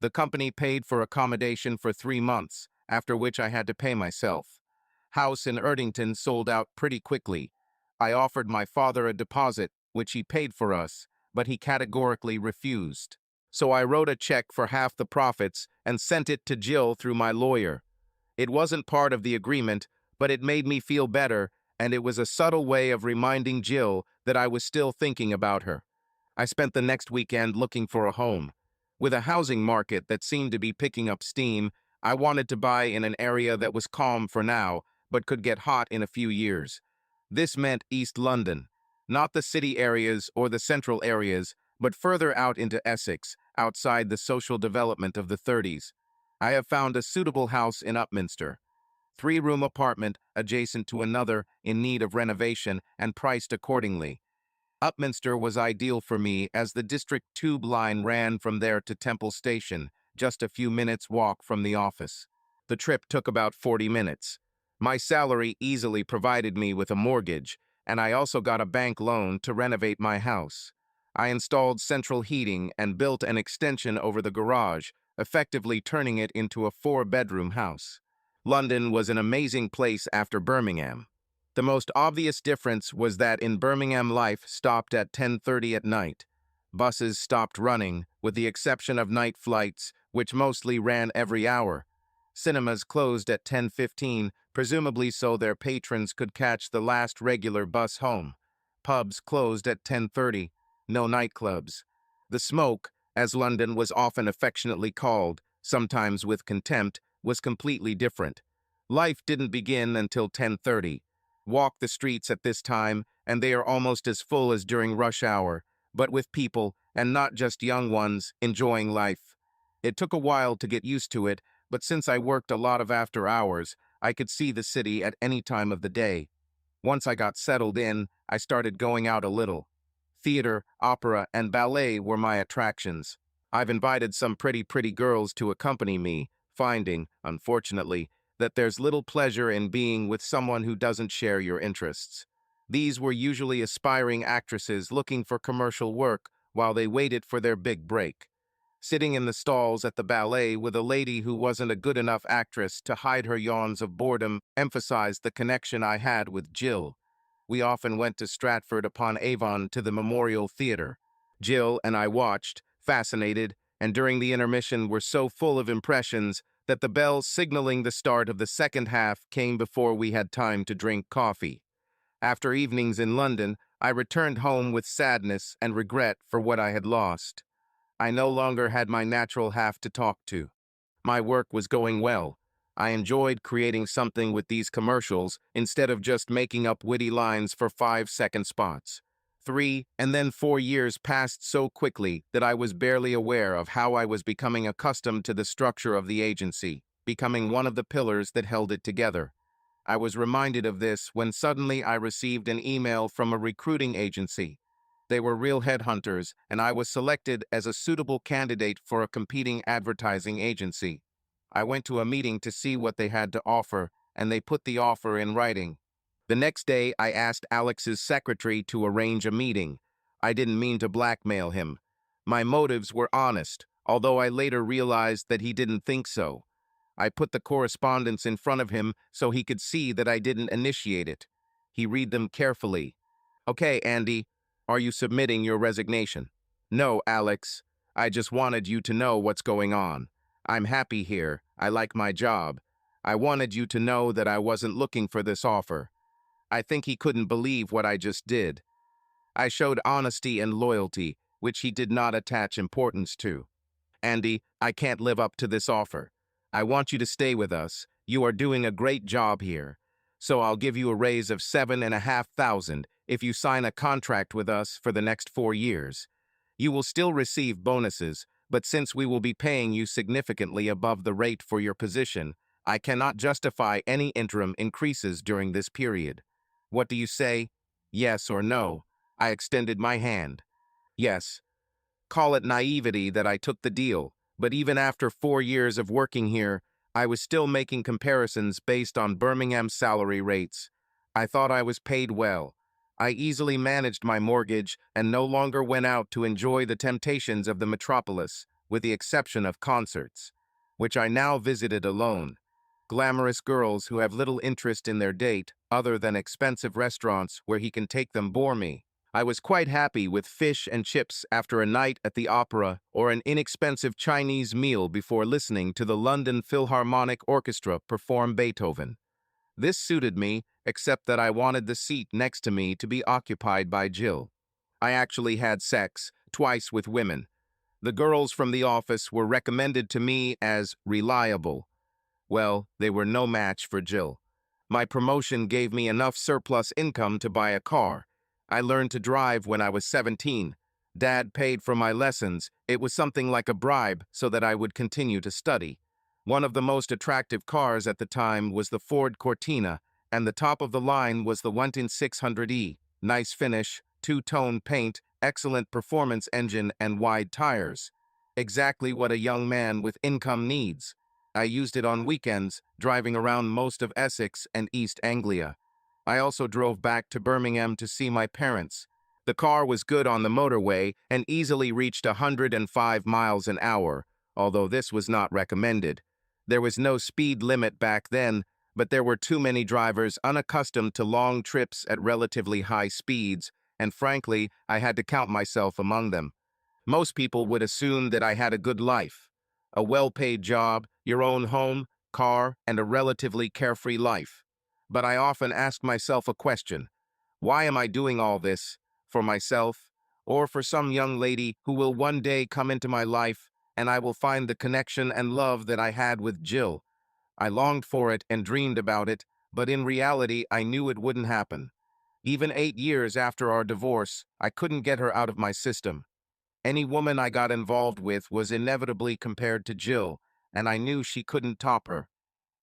The company paid for accommodation for 3 months, after which I had to pay myself. House in Erdington sold out pretty quickly. I offered my father a deposit, which he paid for us, but he categorically refused. So I wrote a check for half the profits and sent it to Jill through my lawyer. It wasn't part of the agreement, but it made me feel better, and it was a subtle way of reminding Jill that I was still thinking about her. I spent the next weekend looking for a home. With a housing market that seemed to be picking up steam, I wanted to buy in an area that was calm for now, but could get hot in a few years. This meant East London, not the city areas or the central areas, but further out into Essex, outside the social development of the 30s. I have found a suitable house in Upminster. 3-room apartment adjacent to another in need of renovation and priced accordingly. Upminster was ideal for me as the District Tube line ran from there to Temple Station, just a few minutes' walk from the office. The trip took about 40 minutes. My salary easily provided me with a mortgage, and I also got a bank loan to renovate my house. I installed central heating and built an extension over the garage, effectively turning it into a 4-bedroom house. London was an amazing place after Birmingham. The most obvious difference was that in Birmingham life stopped at 10:30 at night. Buses stopped running, with the exception of night flights, which mostly ran every hour. Cinemas closed at 10:15, presumably so their patrons could catch the last regular bus home. Pubs closed at 10:30, no nightclubs. The smoke, as London was often affectionately called, sometimes with contempt, was completely different. Life didn't begin until 10:30. Walk the streets at this time, and they are almost as full as during rush hour, but with people, and not just young ones, enjoying life. It took a while to get used to it, but since I worked a lot of after hours, I could see the city at any time of the day. Once I got settled in, I started going out a little. Theater, opera, and ballet were my attractions. I've invited some pretty girls to accompany me, finding, unfortunately, that there's little pleasure in being with someone who doesn't share your interests. These were usually aspiring actresses looking for commercial work while they waited for their big break. Sitting in the stalls at the ballet with a lady who wasn't a good enough actress to hide her yawns of boredom emphasized the connection I had with Jill. We often went to Stratford-upon-Avon to the Memorial Theatre. Jill and I watched, fascinated, and during the intermission were so full of impressions that the bell signaling the start of the second half came before we had time to drink coffee. After evenings in London, I returned home with sadness and regret for what I had lost. I no longer had my natural half to talk to. My work was going well. I enjoyed creating something with these commercials instead of just making up witty lines for 5-second spots. 3 and then 4 years passed so quickly that I was barely aware of how I was becoming accustomed to the structure of the agency, becoming one of the pillars that held it together. I was reminded of this when suddenly I received an email from a recruiting agency. They were real headhunters, and I was selected as a suitable candidate for a competing advertising agency. I went to a meeting to see what they had to offer, and they put the offer in writing. The next day, I asked Alex's secretary to arrange a meeting. I didn't mean to blackmail him. My motives were honest, although I later realized that he didn't think so. I put the correspondence in front of him so he could see that I didn't initiate it. He read them carefully. "Okay, Andy, are you submitting your resignation?" "No, Alex. I just wanted you to know what's going on. I'm happy here. I like my job. I wanted you to know that I wasn't looking for this offer." I think he couldn't believe what I just did. I showed honesty and loyalty, which he did not attach importance to. "Andy, I can't live up to this offer. I want you to stay with us. You are doing a great job here. So I'll give you a raise of 7,500 if you sign a contract with us for the next 4 years. You will still receive bonuses, but since we will be paying you significantly above the rate for your position, I cannot justify any interim increases during this period. What do you say? Yes or no?" I extended my hand. Yes. Call it naivety that I took the deal, but even after 4 years of working here, I was still making comparisons based on Birmingham salary rates. I thought I was paid well. I easily managed my mortgage and no longer went out to enjoy the temptations of the metropolis, with the exception of concerts, which I now visited alone. Glamorous girls who have little interest in their date other than expensive restaurants where he can take them bore me. I was quite happy with fish and chips after a night at the opera or an inexpensive Chinese meal before listening to the London Philharmonic Orchestra perform Beethoven. This suited me, except that I wanted the seat next to me to be occupied by Jill. I actually had sex, twice with women. The girls from the office were recommended to me as reliable. Well, they were no match for Jill. My promotion gave me enough surplus income to buy a car. I learned to drive when I was 17. Dad paid for my lessons. It was something like a bribe so that I would continue to study. One of the most attractive cars at the time was the Ford Cortina, and the top of the line was the 1.600e. Nice finish, two-tone paint, excellent performance engine, and wide tires. Exactly what a young man with income needs. I used it on weekends, driving around most of Essex and East Anglia. I also drove back to Birmingham to see my parents. The car was good on the motorway and easily reached 105 miles an hour, although this was not recommended. There was no speed limit back then, but there were too many drivers unaccustomed to long trips at relatively high speeds, and frankly, I had to count myself among them. Most people would assume that I had a good life. A well-paid job, your own home, car, and a relatively carefree life. But I often ask myself a question. Why am I doing all this? For myself? Or for some young lady who will one day come into my life and I will find the connection and love that I had with Jill? I longed for it and dreamed about it, but in reality I knew it wouldn't happen. Even 8 years after our divorce, I couldn't get her out of my system. Any woman I got involved with was inevitably compared to Jill, and I knew she couldn't top her.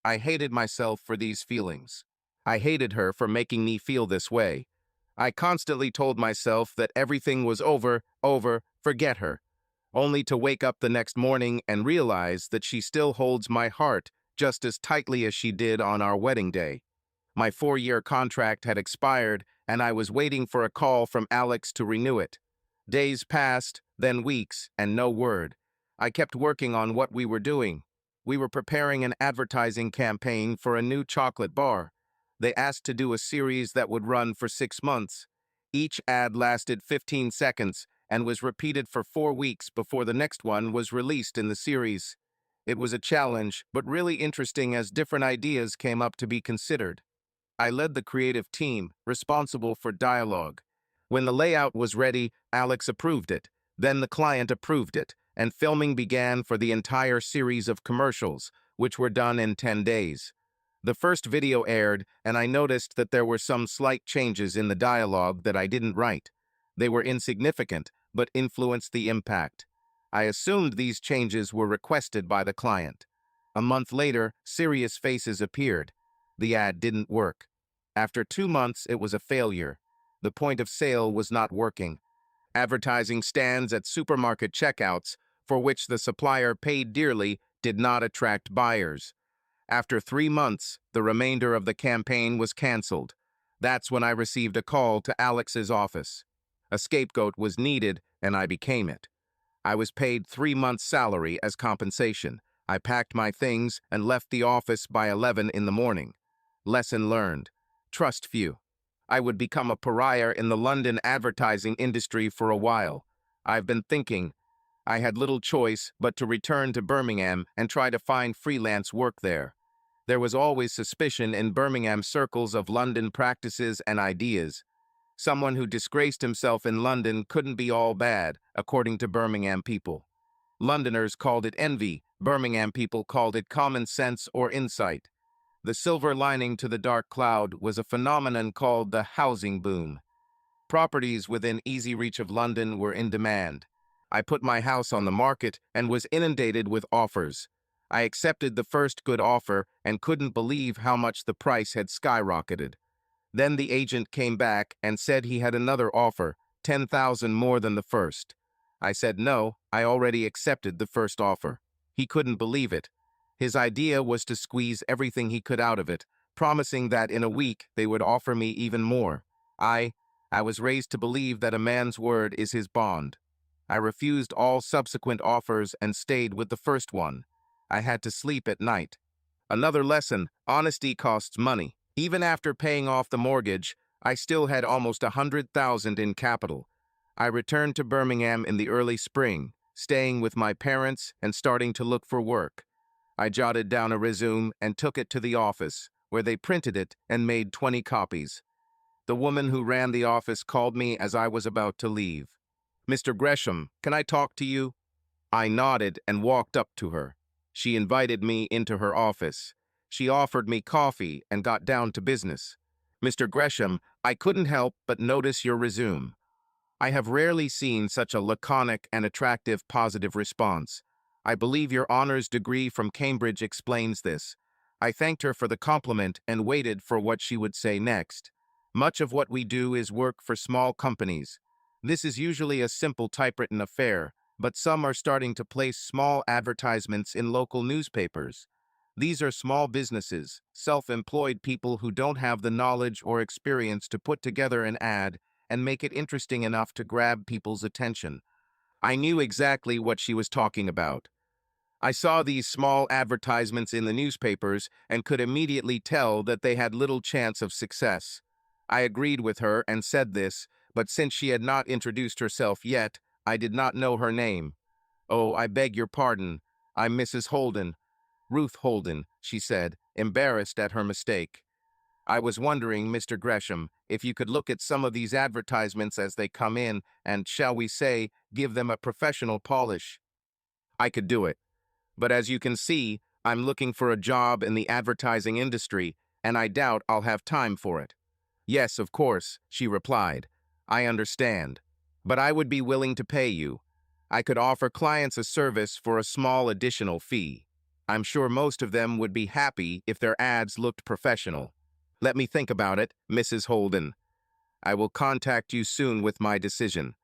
I hated myself for these feelings. I hated her for making me feel this way. I constantly told myself that everything was over, forget her, only to wake up the next morning and realize that she still holds my heart just as tightly as she did on our wedding day. My 4-year contract had expired, and I was waiting for a call from Alex to renew it. Days passed, then weeks, and no word. I kept working on what we were doing. We were preparing an advertising campaign for a new chocolate bar. They asked to do a series that would run for 6 months. Each ad lasted 15 seconds and was repeated for 4 weeks before the next one was released in the series. It was a challenge, but really interesting as different ideas came up to be considered. I led the creative team, responsible for dialogue. When the layout was ready, Alex approved it. Then the client approved it, and filming began for the entire series of commercials, which were done in 10 days. The first video aired, and I noticed that there were some slight changes in the dialogue that I didn't write. They were insignificant, but influenced the impact. I assumed these changes were requested by the client. A month later, serious faces appeared. The ad didn't work. After 2 months, it was a failure. The point of sale was not working. Advertising stands at supermarket checkouts, for which the supplier paid dearly, did not attract buyers. After 3 months, the remainder of the campaign was canceled. That's when I received a call to Alex's office. A scapegoat was needed, and I became it. I was paid 3 months' salary as compensation. I packed my things and left the office by 11 in the morning. Lesson learned. Trust few. I would become a pariah in the London advertising industry for a while. I've been thinking. I had little choice but to return to Birmingham and try to find freelance work there. There was always suspicion in Birmingham circles of London practices and ideas. Someone who disgraced himself in London couldn't be all bad, according to Birmingham people. Londoners called it envy. Birmingham people called it common sense or insight. The silver lining to the dark cloud was a phenomenon called the housing boom. Properties within easy reach of London were in demand. I put my house on the market and was inundated with offers. I accepted the first good offer and couldn't believe how much the price had skyrocketed. Then the agent came back and said he had another offer, 10,000 more than the first. I said no, I already accepted the first offer. He couldn't believe it. His idea was to squeeze everything he could out of it, promising that in a week they would offer me even more. I was raised to believe that a man's word is his bond. I refused all subsequent offers and stayed with the first one. I had to sleep at night. Another lesson, honesty costs money. Even after paying off the mortgage, I still had almost 100,000 in capital. I returned to Birmingham in the early spring, staying with my parents and starting to look for work. I jotted down a resume and took it to the office, where they printed it and made 20 copies. The woman who ran the office called me as I was about to leave. "Mr. Gresham, can I talk to you?" I nodded and walked up to her. She invited me into her office. She offered me coffee and got down to business. "Mr. Gresham, I couldn't help but notice your resume. I have rarely seen such a laconic and attractive positive response. I believe your honors degree from Cambridge explains this." I thanked her for the compliment and waited for what she would say next. "Much of what we do is work for small companies. This is usually a simple typewritten affair, but some are starting to place small advertisements in local newspapers. These are small businesses, self-employed people who don't have the knowledge or experience to put together an ad and make it interesting enough to grab people's attention." I knew exactly what she was talking about. I saw these small advertisements in the newspapers and could immediately tell that they had little chance of success. I agreed with her and said this, but since she had not introduced herself yet, I did not know her name. "Oh, I beg your pardon. I'm Mrs. Holden." "Ruth Holden," she said, embarrassed at her mistake. "I was wondering, Mr. Gresham, if you could look at some of these advertisements as they come in and, shall we say, give them a professional polish." I could do it. But as you can see, I'm looking for a job in the advertising industry, and I doubt I'll have time for it. "Yes, of course," she replied. "I understand. But I would be willing to pay you. I could offer clients a service for a small additional fee. I'm sure most of them would be happy if their ads looked professional. Let me think about it, Mrs. Holden. I will contact you soon with my decision."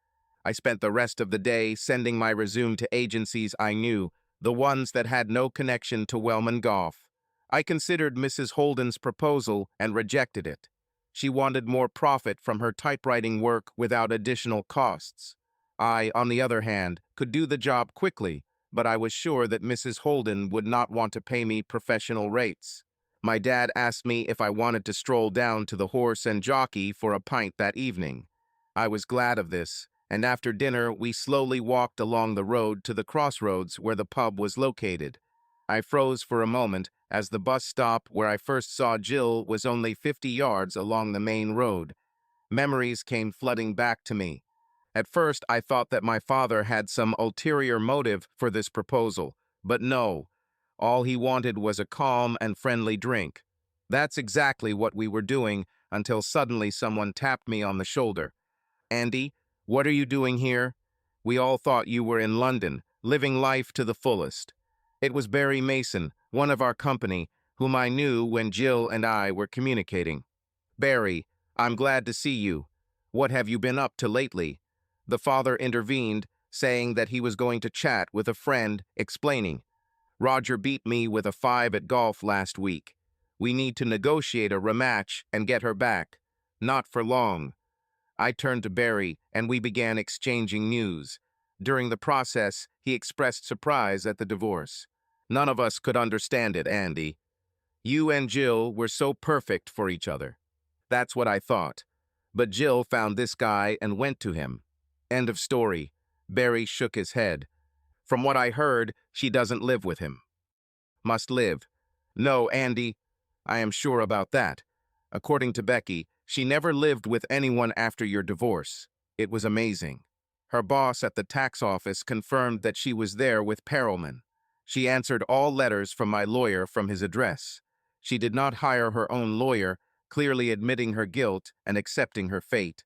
I spent the rest of the day sending my resume to agencies I knew, the ones that had no connection to Wellman Golf. I considered Mrs. Holden's proposal and rejected it. She wanted more profit from her typewriting work without additional costs. I, on the other hand, could do the job quickly, but I was sure that Mrs. Holden would not want to pay me professional rates. My dad asked me if I wanted to stroll down to the Horse and Jockey for a pint that evening. I was glad of this, and after dinner we slowly walked along the road to the crossroads where the pub was located. I froze for a moment as the bus stop where I first saw Jill was only 50 yards along the main road. Memories came flooding back to me. At first, I thought that my father had some ulterior motive for this proposal, but no. All he wanted was a calm and friendly drink. That's exactly what we were doing until suddenly someone tapped me on the shoulder. "Andy, what are you doing here? We all thought you were in London, living life to the fullest." It was Barry Mason, one of our company, whom I knew when Jill and I were communicating. "Barry, I'm glad to see you. What have you been up to lately?" The father intervened, saying that he was going to chat with a friend, explaining, "Roger beat me with a 5 at golf last week. We need to negotiate a rematch and get her back. Not for long." I turned to Barry, and we began exchanging news. During the process, he expressed surprise at the divorce. "None of us could understand it, Andy. You and Jill were so perfect for each other." That's what I thought. But Jill found this guy and went to him. End of story. Barry shook his head. "From what I heard, she doesn't live with him." "Must live." "No, Andy, I am sure about that. According to Becky, she never lived with anyone after your divorce. It was amazing. Her boss at the tax office confirmed that she was there with Perelman. She answered all letters from my lawyer from his address. She did not hire her own lawyer, clearly admitting her guilt and accepting her fate.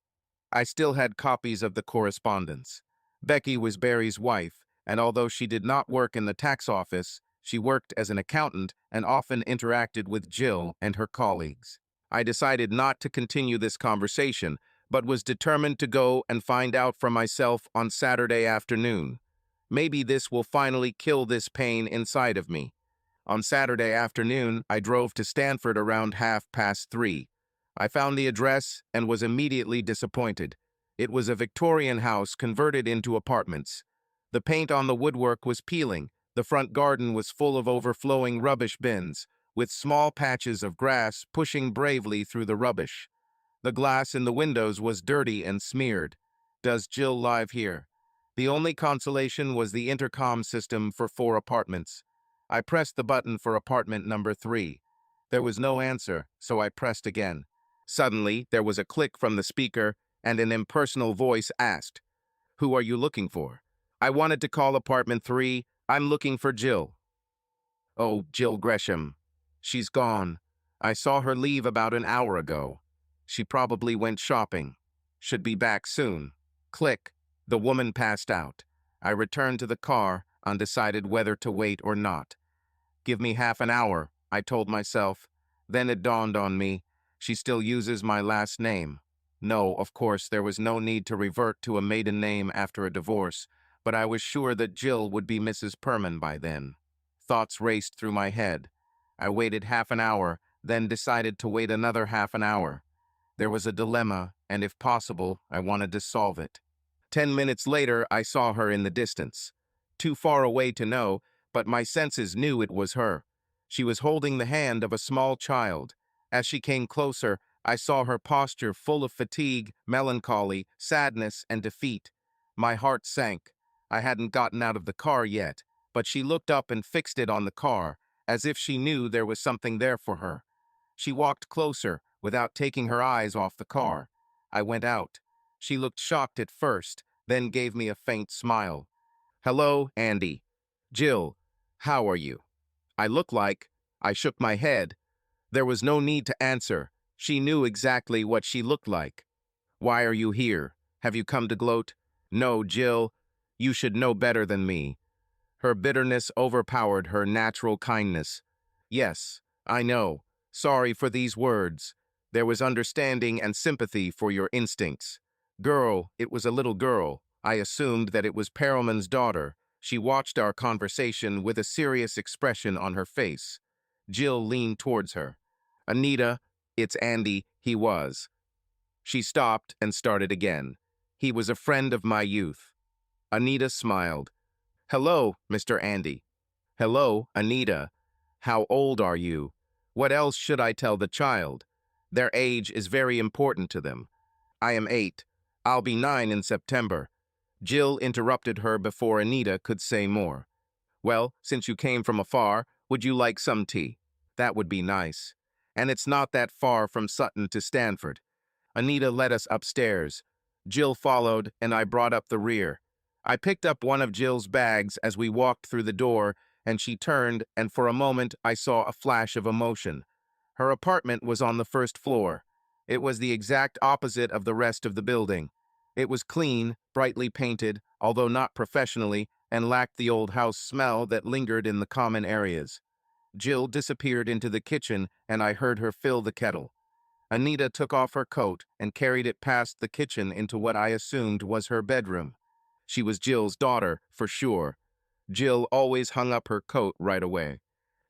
I still had copies of the correspondence. Becky was Barry's wife, and although she did not work in the tax office, she worked as an accountant and often interacted with Jill and her colleagues. I decided not to continue this conversation, but was determined to go and find out for myself on Saturday afternoon. Maybe this will finally kill this pain inside of me. On Saturday afternoon, I drove to Stanford around 3:30. I found the address and was immediately disappointed. It was a Victorian house converted into apartments. The paint on the woodwork was peeling. The front garden was full of overflowing rubbish bins, with small patches of grass pushing bravely through the rubbish. The glass in the windows was dirty and smeared. "Does Jill live here?" The only consolation was the intercom system for 4 apartments. I pressed the button for apartment number 3. There was no answer, so I pressed again. Suddenly, there was a click from the speaker, and an impersonal voice asked, "Who are you looking for?" "I wanted to call apartment 3. I'm looking for Jill." "Oh, Jill Gresham. She's gone. I saw her leave about an hour ago. She probably went shopping. Should be back soon." Click. The woman passed out. I returned to the car, undecided whether to wait or not. "Give me half an hour," I told myself. Then it dawned on me. She still uses my last name. No, of course, there was no need to revert to a maiden name after a divorce, but I was sure that Jill would be Mrs. Perman by then. Thoughts raced through my head. I waited half an hour, then decided to wait another half an hour. There was a dilemma, and if possible, I wanted to solve it. 10 minutes later, I saw her in the distance. Too far away to know, but my senses knew it was her. She was holding the hand of a small child. As she came closer, I saw her posture full of fatigue, melancholy, sadness, and defeat. My heart sank. I hadn't gotten out of the car yet, but she looked up and fixed it on the car, as if she knew there was something there for her. She walked closer, without taking her eyes off the car. I went out. She looked shocked at first, then gave me a faint smile. "Hello, Andy." "Jill, how are you?" I look like. I shook my head. There was no need to answer. She knew exactly what she looked like. "Why are you here? Have you come to gloat?" "No, Jill. You should know better than me." Her bitterness overpowered her natural kindness. "Yes, I know. Sorry for these words. There was understanding and sympathy for your instincts. Girl, it was a little girl. I assumed that it was Perelman's daughter. She watched our conversation with a serious expression on her face." Jill leaned towards her. "Anita, it's Andy, he was." She stopped and started again. "He was a friend of my youth." Anita smiled. "Hello, Mr. Andy." "Hello, Anita. How old are you?" What else should I tell the child? Their age is very important to them. I am 8. I'll be 9 in September. Jill interrupted her before Anita could say more. Well, since you came from afar, would you like some tea? That would be nice. And it's not that far from Sutton to Stanford. Anita led us upstairs. Jill followed, and I brought up the rear. I picked up one of Jill's bags as we walked through the door, and she turned, and for a moment I saw a flash of emotion. Her apartment was on the first floor. It was the exact opposite of the rest of the building. It was clean, brightly painted, although not professionally, and lacked the old house smell that lingered in the common areas. Jill disappeared into the kitchen, and I heard her fill the kettle. Anita took off her coat and carried it past the kitchen into what I assumed was her bedroom. She was Jill's daughter, for sure. Jill always hung up her coat right away.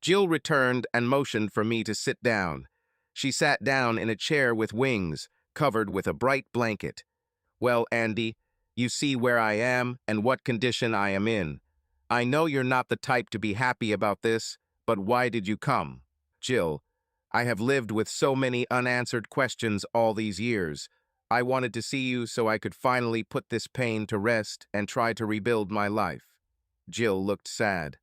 Jill returned and motioned for me to sit down. She sat down in a chair with wings, covered with a bright blanket. Well, Andy, you see where I am and what condition I am in. I know you're not the type to be happy about this, but why did you come? Jill, I have lived with so many unanswered questions all these years. I wanted to see you so I could finally put this pain to rest and try to rebuild my life. Jill looked sad.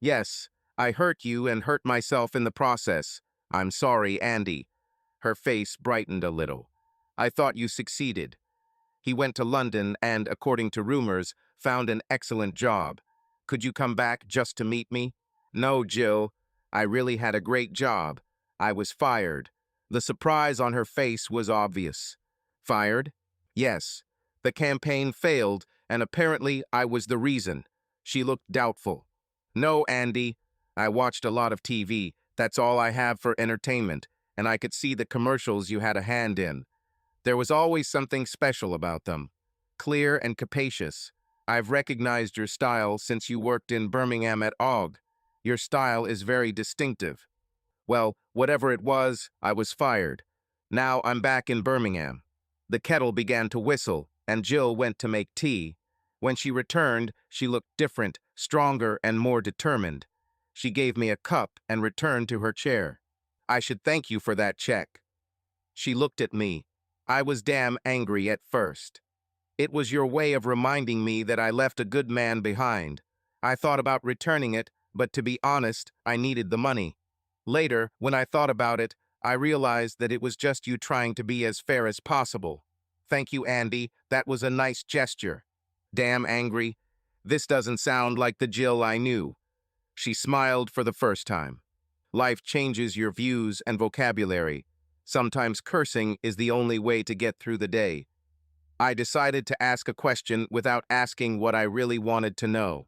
Yes, I hurt you and hurt myself in the process. I'm sorry, Andy. Her face brightened a little. I thought you succeeded. He went to London and, according to rumors, found an excellent job. Could you come back just to meet me? No, Jill. I really had a great job. I was fired. The surprise on her face was obvious. Fired? Yes. The campaign failed, and apparently I was the reason. She looked doubtful. No, Andy. I watched a lot of TV. That's all I have for entertainment, and I could see the commercials you had a hand in. There was always something special about them. Clear and capacious. I've recognized your style since you worked in Birmingham at OG. Your style is very distinctive. Well, whatever it was, I was fired. Now I'm back in Birmingham. The kettle began to whistle, and Jill went to make tea. When she returned, she looked different, stronger, and more determined. She gave me a cup and returned to her chair. I should thank you for that check. She looked at me. I was damn angry at first. It was your way of reminding me that I left a good man behind. I thought about returning it, but to be honest, I needed the money. Later, when I thought about it, I realized that it was just you trying to be as fair as possible. Thank you, Andy. That was a nice gesture. Damn angry. This doesn't sound like the Jill I knew. She smiled for the first time. Life changes your views and vocabulary. Sometimes cursing is the only way to get through the day. I decided to ask a question without asking what I really wanted to know.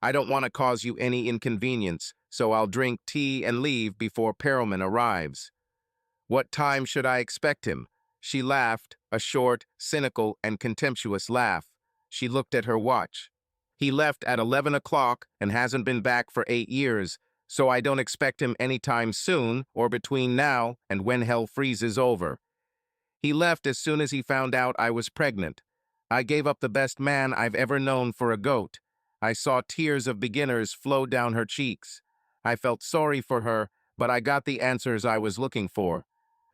I don't want to cause you any inconvenience, so I'll drink tea and leave before Perelman arrives. What time should I expect him? She laughed, a short, cynical, and contemptuous laugh. She looked at her watch. He left at 11 o'clock and hasn't been back for 8 years, so I don't expect him anytime soon or between now and when hell freezes over. He left as soon as he found out I was pregnant. I gave up the best man I've ever known for a goat. I saw tears of beginners flow down her cheeks. I felt sorry for her, but I got the answers I was looking for.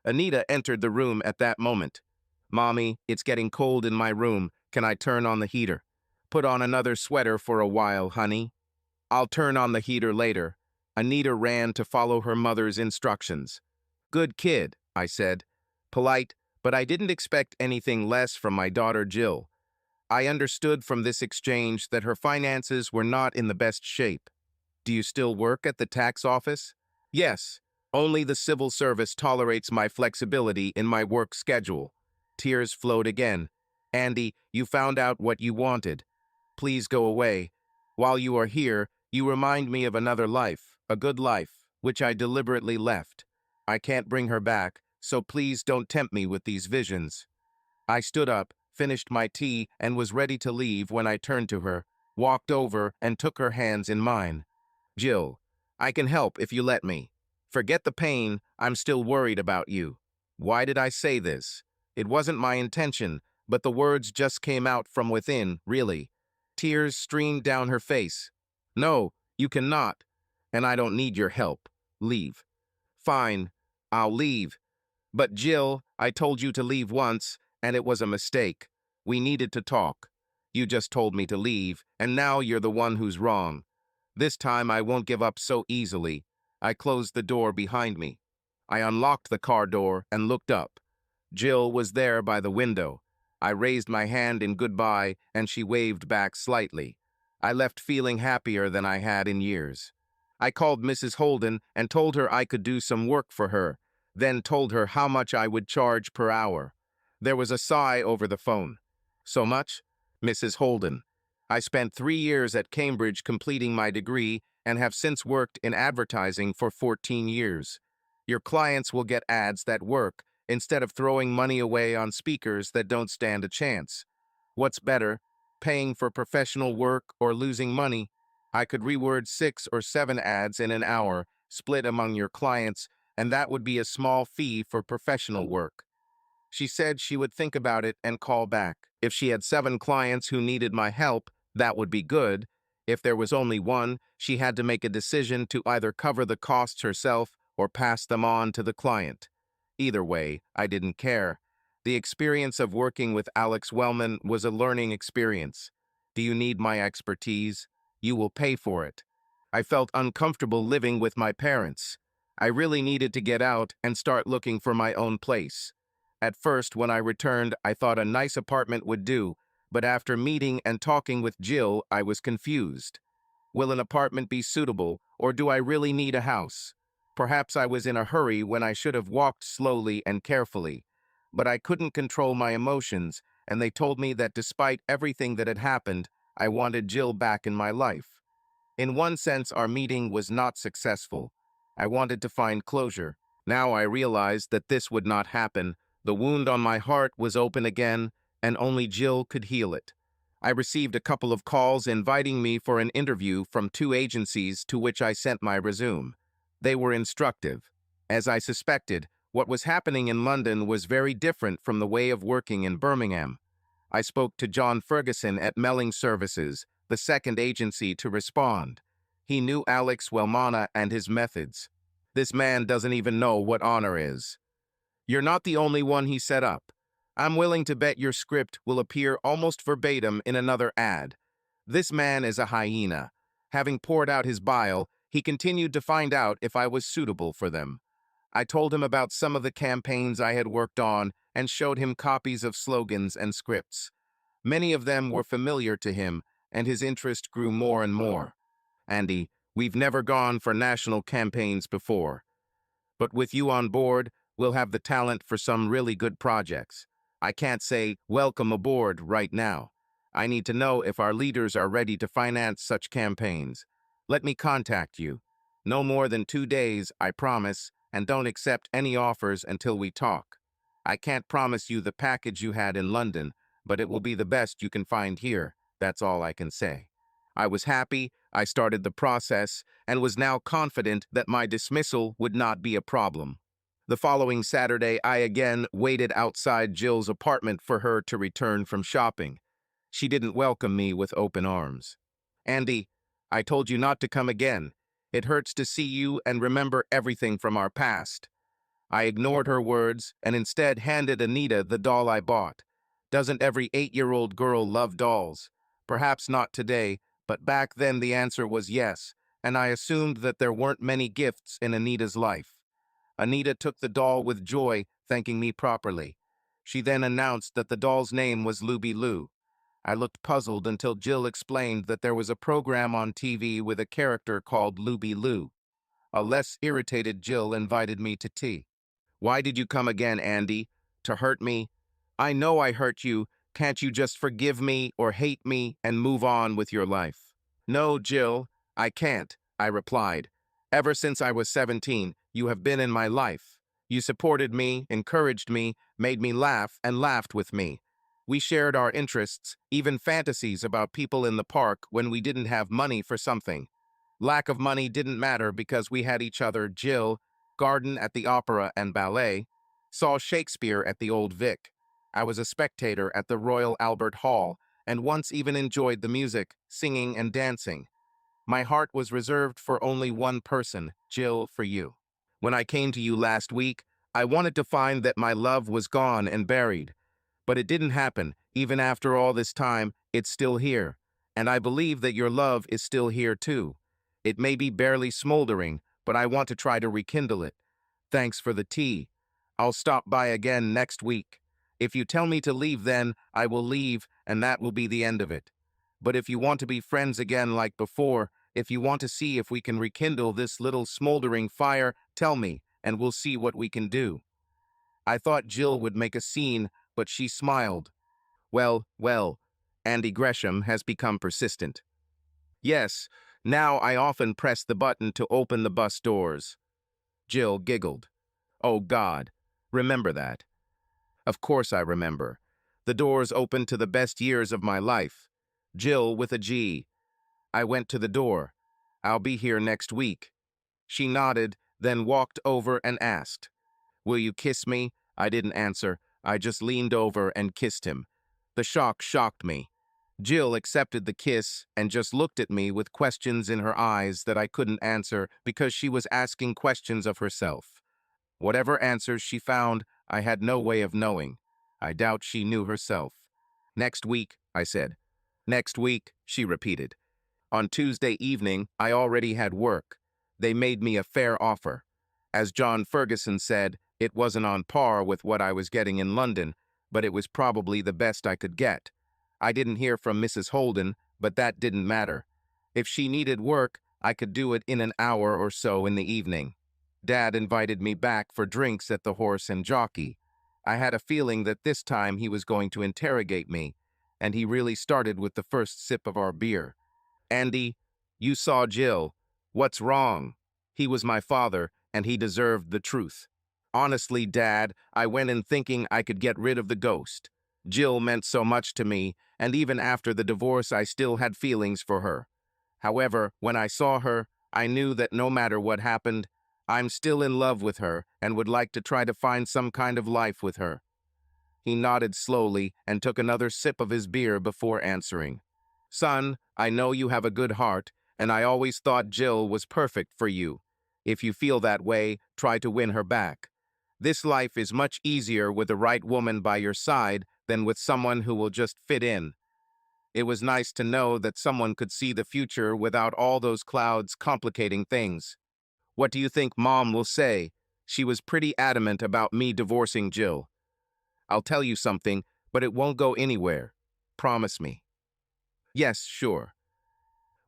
Anita entered the room at that moment. Mommy, it's getting cold in my room. Can I turn on the heater? Put on another sweater for a while, honey. I'll turn on the heater later. Anita ran to follow her mother's instructions. Good kid, I said. Polite, but I didn't expect anything less from my daughter Jill. I understood from this exchange that her finances were not in the best shape. Do you still work at the tax office? Yes, only the civil service tolerates my flexibility in my work schedule. Tears flowed again. Andy, you found out what you wanted. Please go away. While you are here, you remind me of another life, a good life, which I deliberately left. I can't bring her back, so please don't tempt me with these visions. I stood up, finished my tea, and was ready to leave when I turned to her, walked over, and took her hands in mine. Jill, I can help if you let me. Forget the pain, I'm still worried about you. Why did I say this? It wasn't my intention, but the words just came out from within, really. Tears streamed down her face. No, you cannot, and I don't need your help. Leave. Fine, I'll leave. But Jill, I told you to leave once, and it was a mistake. We needed to talk. You just told me to leave, and now you're the one who's wrong. This time I won't give up so easily. I closed the door behind me. I unlocked the car door and looked up. Jill was there by the window. I raised my hand in goodbye, and she waved back slightly. I left feeling happier than I had in years. I called Mrs. Holden and told her I could do some work for her, then told her how much I would charge per hour. There was a sigh over the phone. So much? Mrs. Holden. I spent 3 years at Cambridge completing my degree and have since worked in advertising for 14 years. Your clients will get ads that work instead of throwing money away on speakers that don't stand a chance. What's better, paying for professional work or losing money? I could reword 6 or 7 ads in an hour, split among your clients, and that would be a small fee for professional work. She said she would think about it and call back. If she had 7 clients who needed my help, that would be good. If there was only one, she had to make a decision to either cover the costs herself or pass them on to the client. Either way, I didn't care. The experience of working with Alex Wellman was a learning experience. Do you need my expertise? You will pay for it. I felt uncomfortable living with my parents. I really needed to get out and start looking for my own place. At first, when I returned, I thought a nice apartment would do, but after meeting and talking with Jill, I was confused. Will an apartment be suitable, or do I really need a house? Perhaps I was in a hurry when I should have walked slowly and carefully. But I couldn't control my emotions, and they told me that despite everything that had happened, I wanted Jill back in my life. In one sense, our meeting was not successful. I wanted to find closure. Now I realized that this would not happen. The wound on my heart was open again, and only Jill could heal it. I received a couple of calls inviting me for an interview from 2 agencies to which I sent my resume. They were instructive. As I suspected, what was happening in London was very different from the way of working in Birmingham. I spoke to John Ferguson at Melling Services, the second agency to respond. He knew Alex Wellmana and his methods. This man doesn't even know what honor is. You're not the only one he set up. I'm willing to bet your script will appear almost verbatim in another ad. This man is a hyena. Having poured out his bile, he continued to find out if I was suitable for them. I told him about some of the campaigns I had worked on and showed him copies of slogans and scripts. Many of them were familiar to him, and his interest grew more and more. Andy, we've never gone for national campaigns before. But with you on board, we'll have the talent for some really good projects. I can't say, welcome aboard right now. I need to know if our leaders are ready to finance such campaigns. Let me contact you. No more than 2 days, I promise, and don't accept any offers until we talk. I can't promise you the package you had in London, but it will be the best you can find here. That's all I can say. I was happy, I started the process, and was now confident that my dismissal would not be a problem. The following Saturday, I again waited outside Jill's apartment for her to return from shopping. She didn't welcome me with open arms. Andy, I told you not to come again. It hurts to see you and remember everything from our past. I ignored her words and instead handed Anita the doll I bought. Doesn't every 8-year-old girl love dolls? Perhaps not today, but back then the answer was yes, and I assumed that there weren't many gifts in Anita's life. Anita took the doll with joy, thanking me properly. She then announced that the doll's name was Luby Lou. I looked puzzled until Jill explained that there was a program on TV with a character called Luby Lou. A less irritated Jill invited me to tea. Why did you come again, Andy? To hurt me? I know I hurt you. Can't you just forgive me or hate me and move on with your life? No, Jill, I can't, I replied. Ever since I was 17, you have been in my life. You supported me, encouraged me, made me laugh, and laughed with me. We shared our interests, even fantasies about people in the park when we didn't have money for something. Lack of money didn't matter because we had each other, Jill, garden at the opera and ballet, saw Shakespeare at the Old Vic. I was a spectator at the Royal Albert Hall, and once even enjoyed the music, singing, and dancing. My heart was reserved for only one person, Jill, for you. When I came to you last week, I wanted to find that my love was gone and buried. But it didn't happen. Even after all this time, it's still here. And I believe that your love is still here too. It may be barely smoldering, but I want to try to rekindle it. Thanks for the tea. I'll stop by again next week. If you tell me to leave then, I will leave, and that will be the end of it. But if you want to be friends again like before, if you want to see if we can rekindle this little smoldering fire, tell me, and we'll see what we can do. I thought Jill would make a scene, but she smiled. Well, Andy Gresham has become persistent. Yes, now I often press the button to open the bus doors. Jill giggled. Oh God, remember that. Of course I remember. The doors opened to the best years of my life. Jill with a G. I went to the door. I'll be here next week. She nodded, then walked over and asked, Will you kiss me? I didn't answer. I just leaned over and kissed him. The shock shocked me. Jill accepted the kiss and just looked at me with questions in her eyes that I couldn't answer because she was asking questions of herself. Whatever answers she found, I had no way of knowing. I doubt she knew herself. Next week, I said. Next week, she repeated. On Tuesday evening, I already had work. They made me a fair offer. As John Ferguson said, it wasn't on par with what I was getting in London, but it was probably the best I could get. I didn't hear from Mrs. Holden, but that didn't matter. If she needed work, I could do it in an hour or so in the evening. Dad invited me back for drinks at the Horse and Jockey. I had a feeling that this time he was going to interrogate me, and he really started with the first sip of our beer. Andy, you saw Jill. What's wrong? He was my father, and he deserved the truth. Honestly, Dad, I went in thinking I could get rid of the ghost. Jill meant so much to me, and even after the divorce I still had feelings for her. However, when I saw her, I knew that no matter what happened, I'm still in love with her and would like to try to find some kind of life with her. He nodded slowly and took another sip of his beer before answering. Son, I know you have a good heart, and I always thought Jill was perfect for you. If you feel that way, try to win her back. This life is much easier with the right woman by your side than with someone who will just fit in. It was nice to know that someone could see the future without all those clouds complicating things. What do you think Mom will say? She was pretty adamant about me divorcing Jill. I'll tell you something, but it won't go anywhere. Promise me. Yes, sure.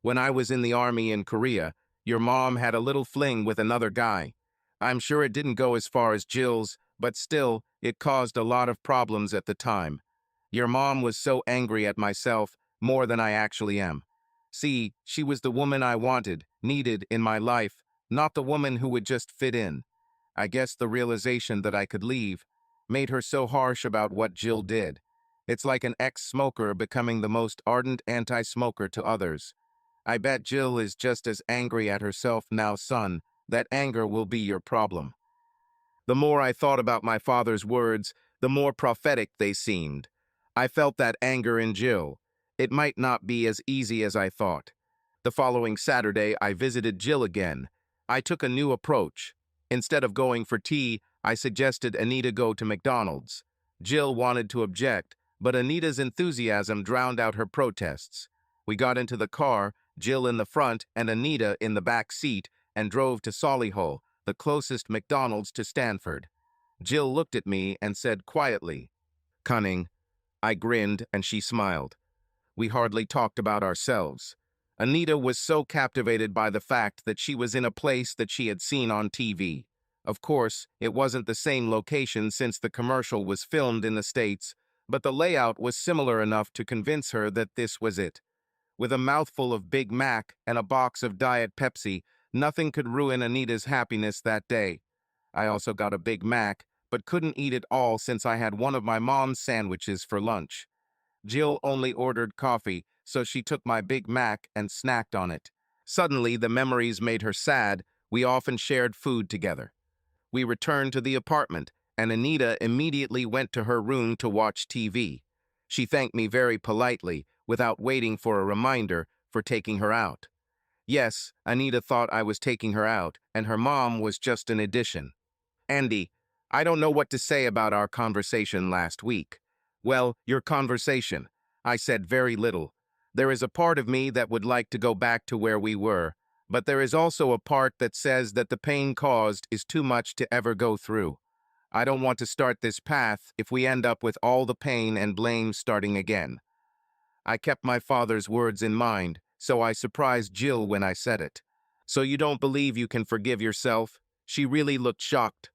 When I was in the army in Korea, your mom had a little fling with another guy. I'm sure it didn't go as far as Jill's, but still, it caused a lot of problems at the time. Your mom was so angry at myself, more than I actually am. See, she was the woman I wanted, needed in my life, not the woman who would just fit in. I guess the realization that I could leave made her so harsh about what Jill did. It's like an ex-smoker becoming the most ardent anti-smoker to others. I bet Jill is just as angry at herself now, son. That anger will be your problem. The more I thought about my father's words, the more prophetic they seemed. I felt that anger in Jill. It might not be as easy as I thought. The following Saturday, I visited Jill again. I took a new approach. Instead of going for tea, I suggested Anita go to McDonald's. Jill wanted to object, but Anita's enthusiasm drowned out her protests. We got into the car, Jill in the front and Anita in the back seat, and drove to Solihull, the closest McDonald's to Stanford. Jill looked at me and said quietly, "Cunning." I grinned and she smiled. We hardly talked about ourselves. Anita was so captivated by the fact that she was in a place that she had seen on TV. Of course, it wasn't the same location since the commercial was filmed in the States, but the layout was similar enough to convince her that this was it. With a mouthful of Big Mac and a box of Diet Pepsi, nothing could ruin Anita's happiness that day. I also got a Big Mac, but couldn't eat it all since I had one of my mom's sandwiches for lunch. Jill only ordered coffee, so she took my Big Mac and snacked on it. Suddenly, the memories made her sad. We often shared food together. We returned to the apartment, and Anita immediately went to her room to watch TV. She thanked me very politely, without waiting for a reminder, for taking her out. Yes, Anita thought I was taking her out, and her mom was just an addition. Andy, I don't know what to say about our conversation last week. Well, your conversation. I said very little. There is a part of me that would like to go back to where we were, but there is also a part that says that the pain caused is too much to ever go through. I don't want to start this path if we end up with all the pain and blame starting again. I kept my father's words in mind, so I surprised Jill when I said it. So you don't believe you can forgive yourself? She really looked shocked.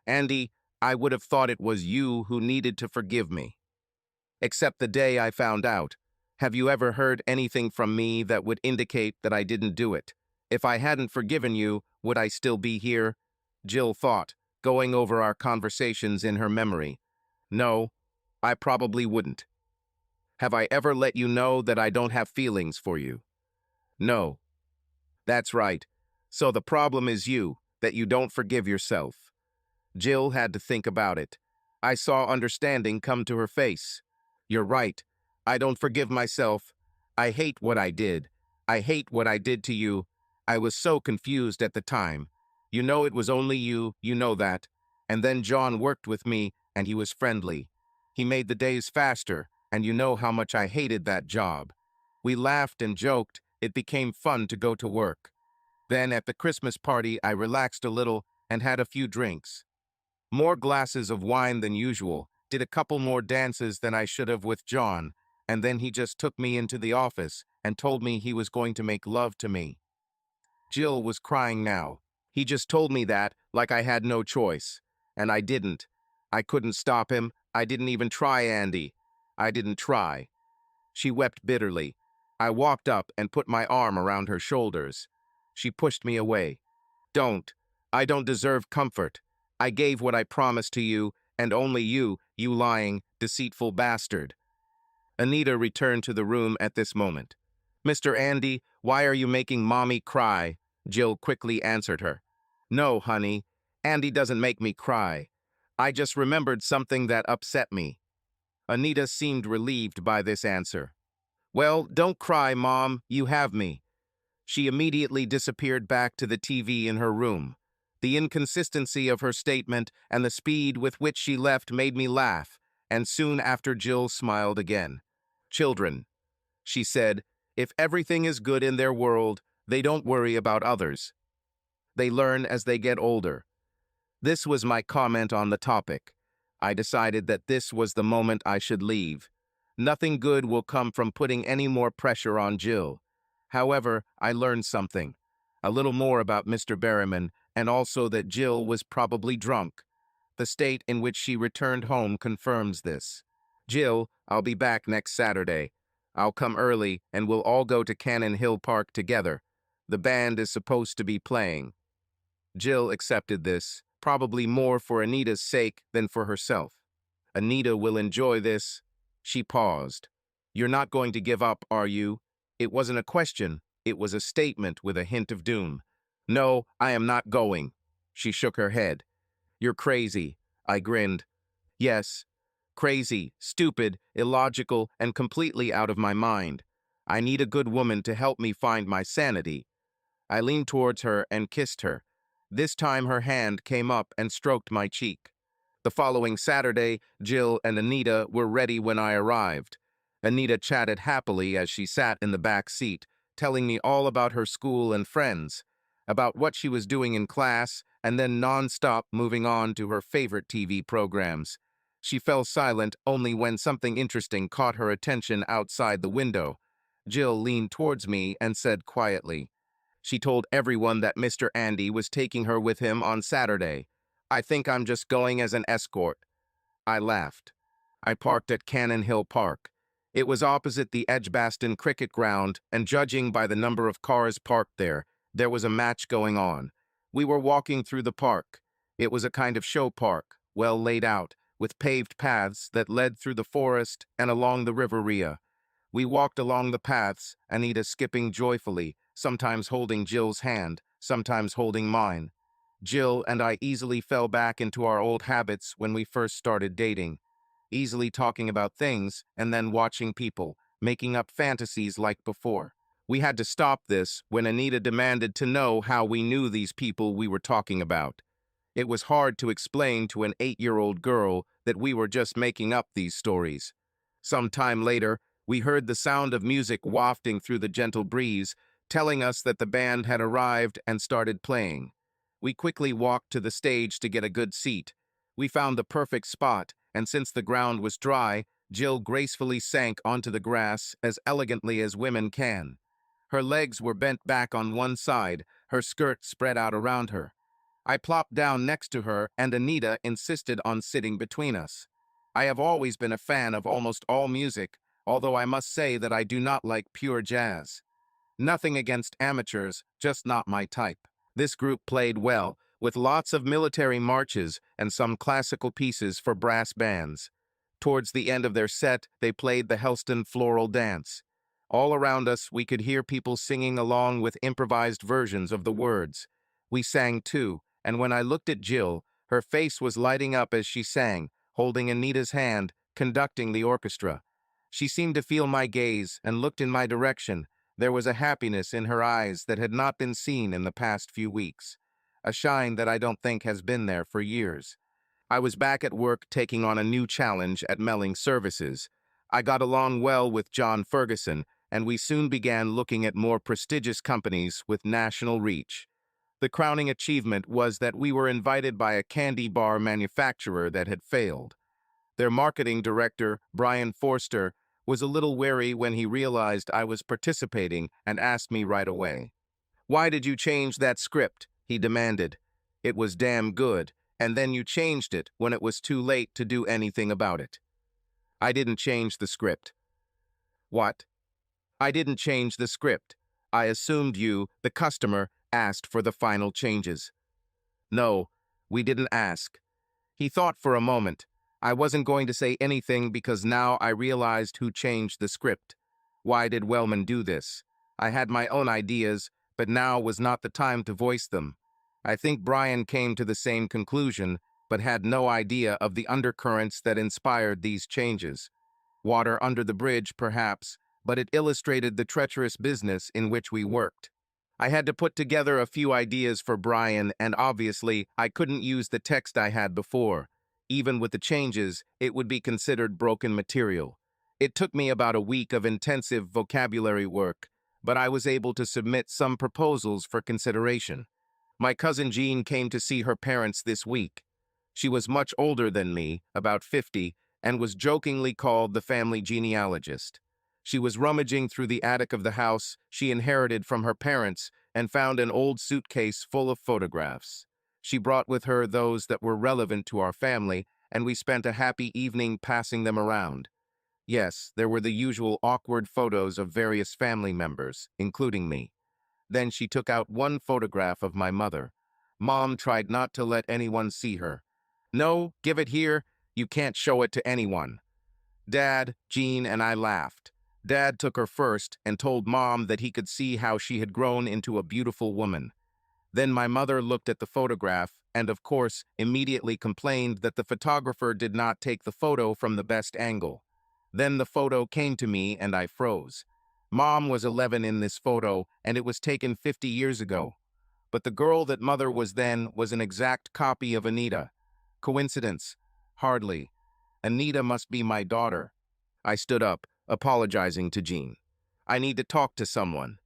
Andy, I would have thought it was you who needed to forgive me. Except the day I found out. Have you ever heard anything from me that would indicate that I didn't do it? If I hadn't forgiven you, would I still be here? Jill thought, going over our conversations in her memory. No, I probably wouldn't. Have I ever let you know that I don't have feelings for you? No. That's right. So the problem is you, that you don't forgive yourself. Jill had to think about it. I saw understanding come to her face. You're right. I don't forgive myself. I hate what I did. I hate what I did to you. I was so confused at the time. You know it was only you, you know that. And then John worked with me, and he was friendly. He made the days faster, and you know how much I hated that job. We laughed and joked. It became fun to go to work. Then at the Christmas party, I relaxed a little and had a few drinks. More glasses of wine than usual, did a couple more dances than I should have with John, and then he just took me into the office and told me he was going to make love to me. Jill was crying now. He just told me that, like I had no choice. And I didn't. I couldn't stop him. I didn't even try, Andy. I didn't try. She wept bitterly. I walked up and put my arm around her shoulders. She pushed me away. Don't. I don't deserve comfort. I gave what I promised to you, and only you, you lying, deceitful bastard. Anita returned to the room at this moment. Mr. Andy, why are you making Mommy cry? Jill quickly answered her. No, honey. Andy doesn't make me cry. I just remembered something that upset me. Anita seemed relieved by this answer. Well, don't cry, Mom. You have me. She immediately disappeared back to the TV in her room. The inconsistency of her statement and the speed with which she left made me laugh, and soon after Jill smiled again. Children, she said, if everything is good in their world, they don't worry about others. They learn as they get older. This was my comment on the topic. I decided that this was the moment I should leave. Nothing good will come from putting any more pressure on Jill. However, I learned something. A little more about Mr. Berryman, and also that Jill was probably drunk. The state in which she returned home confirms this. Jill, I'll be back next Saturday. I'll come early, and we'll all go to Cannon Hill Park together. The band is supposed to be playing. Jill accepted this, probably more for Anita's sake than for herself. Anita will enjoy this. She paused. You're not going to give up, are you? It wasn't a question. It was a statement with a hint of doom. No, I am not going. She shook her head. You're crazy. I grinned. Yes, crazy, stupid, illogical, and completely out of my mind. I need a good woman to help me find my sanity. I leaned towards her and kissed her. This time her hand came up and stroked my cheek. The following Saturday, Jill and Anita were ready when I arrived. Anita chatted happily as she sat in the back seat, telling me all about her school and friends, about what she was doing in class, and then non-stop moving on to her favorite TV programs. She fell silent only when something interesting caught her attention outside the window. Jill leaned towards me and said quietly, she told everyone that Mr. Andy was taking her with him on Saturday. I think I'm just going as an escort. I laughed. I parked at Cannon Hill Park. It was opposite the Edgbaston cricket ground, and judging by the number of cars parked there was a match going on. We were walking through the park. It was a kind of show park, well laid out, with paved paths that led through the forest and along the river Rhea. We walked along the paths, Anita skipping joyfully, sometimes holding Jill's hand, sometimes holding mine. Jill and I easily fell back into our old habits when we first started dating, easily talking about things and then watching people, making up fantasies like before. We had to stop this when Anita demanded to know how we knew these people we were talking about. It was hard to explain to an 8-year-old girl that we were just making up these stories. Some time later, we heard the sound of music wafting through the gentle breeze, telling us that the band had arrived and started playing. We quickly walked to the stage to get a good seat. We found the perfect spot, and since the ground was dry, Jill gracefully sank onto the grass as elegantly as women can. Her legs were bent back on one side, her skirt spread out around her. I plopped down next to her, and Anita insisted on sitting between us. I have always been a fan of almost all music, although I must say that I do not like pure jazz. Nothing against amateurs, just not my type. This group played well, with lots of military marches and some classical pieces for brass bands. Towards the end of their set, they played the Helston Floral Dance. All around us, we could hear people singing along with improvised versions of the words. We sang too, and when I looked at Jill, her face was lighting up as she sang, holding Anita's hand, conducting the orchestra. She seemed to feel my gaze and looked in my direction. There was a happiness in her eyes that had not been seen in the past few weeks, a shine that I don't think has been there for years. I was back at work taking on a new challenge at Melling Services. I got along well with John Ferguson, and we soon began looking at more prestigious companies with national reach. The crowning achievement was that we were invited by a candy bar manufacturer that had failed. Their marketing director, Brian Forster, was a little wary when he realized I was participating and asked me right away. "Why did you change that script?" he demanded. "It was damn good, and then you changed it when it was too late to do anything about it." "I didn't change the script." "What?" "I didn't change the script. I assumed you, the customer, asked for the final changes." "No, we didn't ask." He thought for a moment. I wasn't going to say anything because now I realized who changed the script. Why did Wellman do this? I had my own ideas, but now was not the time to voice them. I think Brian came to the same conclusion, but had no idea of the undercurrents that inspired these changes. Water under the bridge, perhaps, but it illustrated the treacherous business in which we worked. I had to put together a few ideas for Brian, and obviously, I couldn't use the text I had before. Even with the changes, it would be considered broken material. It took me about a week of intensive vocabulary work, but I was able to submit some proposals for consideration. My cousin Jean came to see her parents this week. She was much older than me, about 50, and was jokingly called the family genealogist. She was rummaging through the attic of the house she inherited from her parents and found an old suitcase full of photographs. She brought with her those that were relevant to our family, and we spent a happy evening passing them around. Yes, there were the usual awkward photos of various family members, including me. Then she took out one photograph of my mother. Mom tried not to let anyone see her. "No, give it here. You can't show it to anyone." Dad, Jean, and I laughed. Dad took her first and told Mom that he could see how she had grown into a beautiful woman. Then my mother looked at the photograph and, of course, immediately complained that the photographer did not take the photo from the best angle. Then the photo came to me and I froze. Mom was 11 in this photo, and it was taken 50 years ago. But the girl that Mother was then was an exact copy of Anita. Coincidence? Hardly. Anita must be my daughter. I stood up, apologizing to Jean. "I need to talk to someone."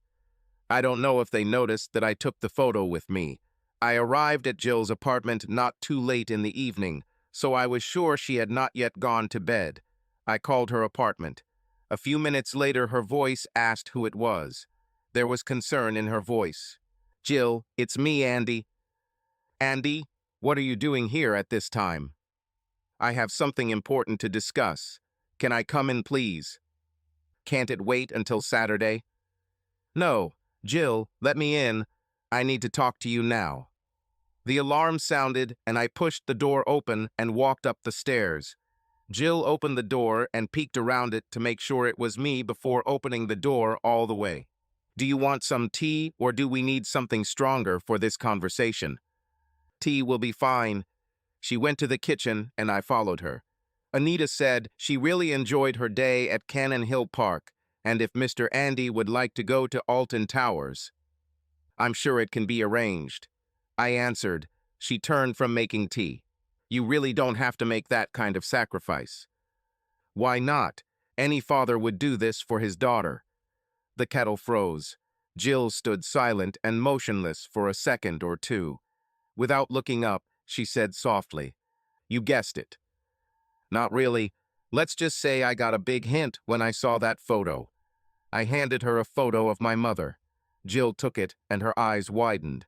I don't know if they noticed that I took the photo with me. I arrived at Jill's apartment not too late in the evening, so I was sure she had not yet gone to bed. I called her apartment. A few minutes later, her voice asked who it was. There was concern in her voice. "Jill, it's me, Andy." "Andy, what are you doing here at this time?" "I have something important to discuss. Can I come in, please?" "Can't it wait until Saturday?" "No. Jill, let me in. I need to talk to you now." The alarm sounded, and I pushed the door open and walked up the stairs. Jill opened the door and peeked around it to make sure it was me before opening the door all the way. "Do you want some tea, or do we need something stronger for this conversation?" "Tea will be fine." She went to the kitchen, and I followed her. Anita said she really enjoyed her day at Cannon Hill Park. and if Mr. Andy would like to go to Alton Towers. I'm sure it can be arranged. I answered. She turned from making tea. You really don't have to make that kind of sacrifice. Why not? Any father would do this for his daughter. The kettle froze. Jill stood silent and motionless for a second or two. Without looking up, she said softly, "You guessed it." "Not really. Let's just say I got a big hint when I saw that photo." I handed her a photo of my mother. Jill took it and her eyes widened.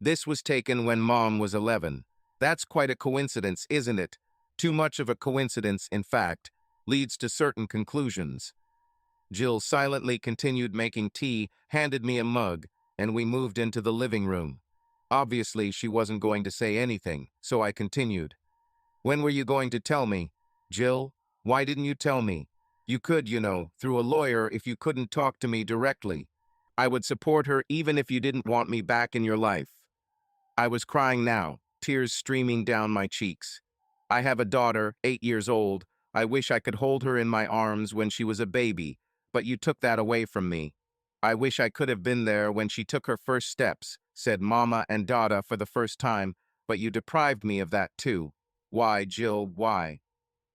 "This was taken when Mom was 11. That's quite a coincidence, isn't it? Too much of a coincidence, in fact, leads to certain conclusions." Jill silently continued making tea, handed me a mug, and we moved into the living room. Obviously, she wasn't going to say anything, so I continued. "When were you going to tell me? Jill, why didn't you tell me? You could, through a lawyer if you couldn't talk to me directly. I would support her even if you didn't want me back in your life." I was crying now, tears streaming down my cheeks. "I have a daughter, 8 years old. I wish I could hold her in my arms when she was a baby, but you took that away from me. I wish I could have been there when she took her first steps," said Mama and Dada for the first time, "but you deprived me of that too. Why, Jill, why?"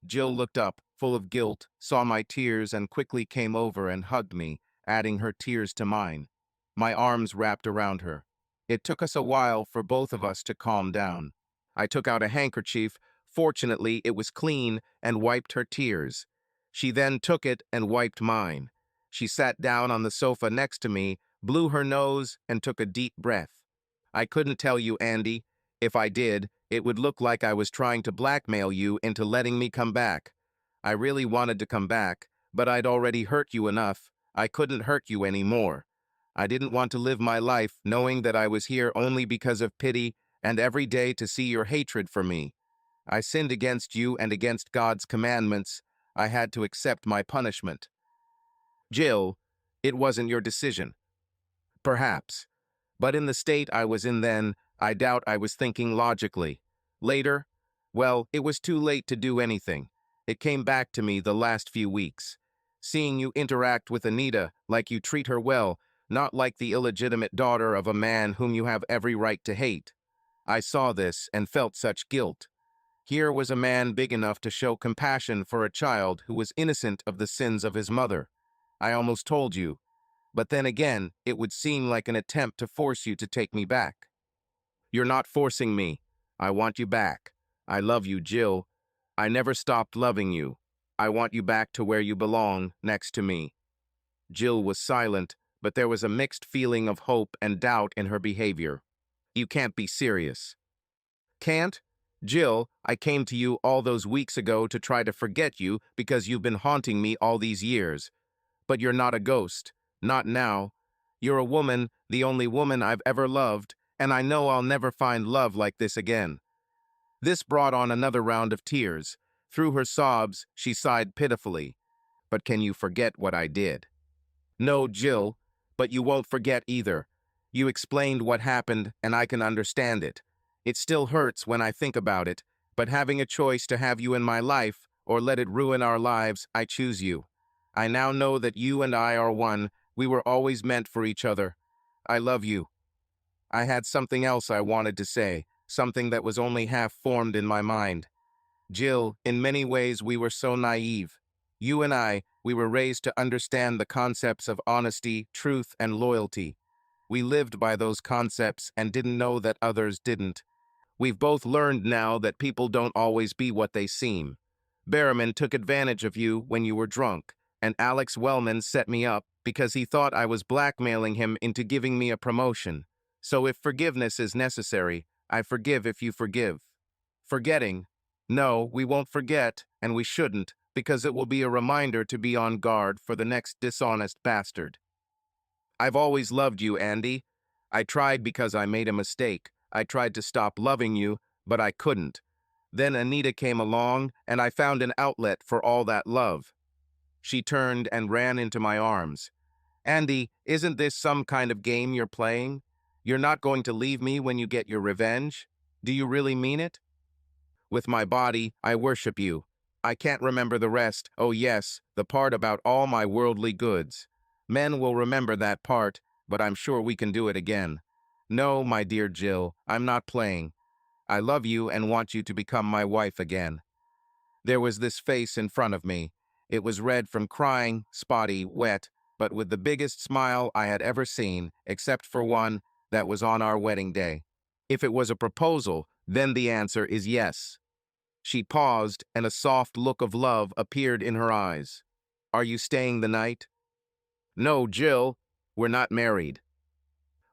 Jill looked up, full of guilt, saw my tears and quickly came over and hugged me, adding her tears to mine. My arms wrapped around her. It took us a while for both of us to calm down. I took out a handkerchief. Fortunately, it was clean, and wiped her tears. She then took it and wiped mine. She sat down on the sofa next to me, blew her nose, and took a deep breath. "I couldn't tell you, Andy. If I did, it would look like I was trying to blackmail you into letting me come back. I really wanted to come back, but I'd already hurt you enough. I couldn't hurt you anymore. I didn't want to live my life knowing that I was here only because of pity and every day to see your hatred for me. I sinned against you and against God's commandments. I had to accept my punishment." "Jill, it wasn't your decision." "Perhaps. But in the state I was in then, I doubt I was thinking logically. Later, well, it was too late to do anything. It came back to me the last few weeks. Seeing you interact with Anita like you treat her well, not like the illegitimate daughter of a man whom you have every right to hate. I saw this and felt such guilt. Here was a man big enough to show compassion for a child who was innocent of the sins of his mother. I almost told you, but then again, it would seem like an attempt to force you to take me back." "You're not forcing me. I want you back. I love you, Jill. I never stopped loving you. I want you back to where you belong, next to me." Jill was silent, but there was a mixed feeling of hope and doubt in her behavior. "You can't be serious." "Can't? Jill, I came to you all those weeks ago to try to forget you because you've been haunting me all these years. But you're not a ghost. Not now. You're a woman, the only woman I've ever loved, and I know I'll never find love like this again." This brought on another round of tears. Through her sobs, she sighed pitifully. "But can you forget what I did?" "No, Jill, but you won't forget either. You explained what happened, and I can understand it. It still hurts when I think about it, but having a choice to have you in my life or let it ruin our lives, I choose you. I now know that you and I are one. We were always meant for each other. I love you." I had something else I wanted to say, something that was only half formed in my mind. "Jill, in many ways we were so naive. You and I, we were raised to understand the concepts of honesty, truth, and loyalty. We lived by those concepts and didn't know that others didn't. We've both learned now that people don't always be what they seem. Berriman took advantage of you when you were drunk, and Alex Wellman set me up because he thought I was blackmailing him into giving me a promotion. So if forgiveness is necessary, I forgive if you forgive." "Forgetting? No, we won't forget, and we shouldn't, because it will be a reminder to be on guard for the next dishonest bastard. I've always loved you, Andy. I tried because I made a mistake. I tried to stop loving you, but I couldn't. Then Anita came along, and I found an outlet for all that love." She turned and ran into my arms. "Andy, isn't this some kind of game you're playing? You're not going to leave me when you get your revenge? Do you really mean it?" "With my body, I worship you. I can't remember the rest. Oh yes, the part about all my worldly goods. Men will remember that part, but I'm sure we can do it again. No, my dear Jill, I'm not playing. I love you and want you to become my wife again. There was this face in front of me. It was red from crying, spotty, wet, but with the biggest smile I had ever seen, except for one that was on our wedding day. If it was a proposal, then the answer is yes. She paused, and a soft look of love appeared in her eyes. Are you staying the night? No, Jill, we're not married.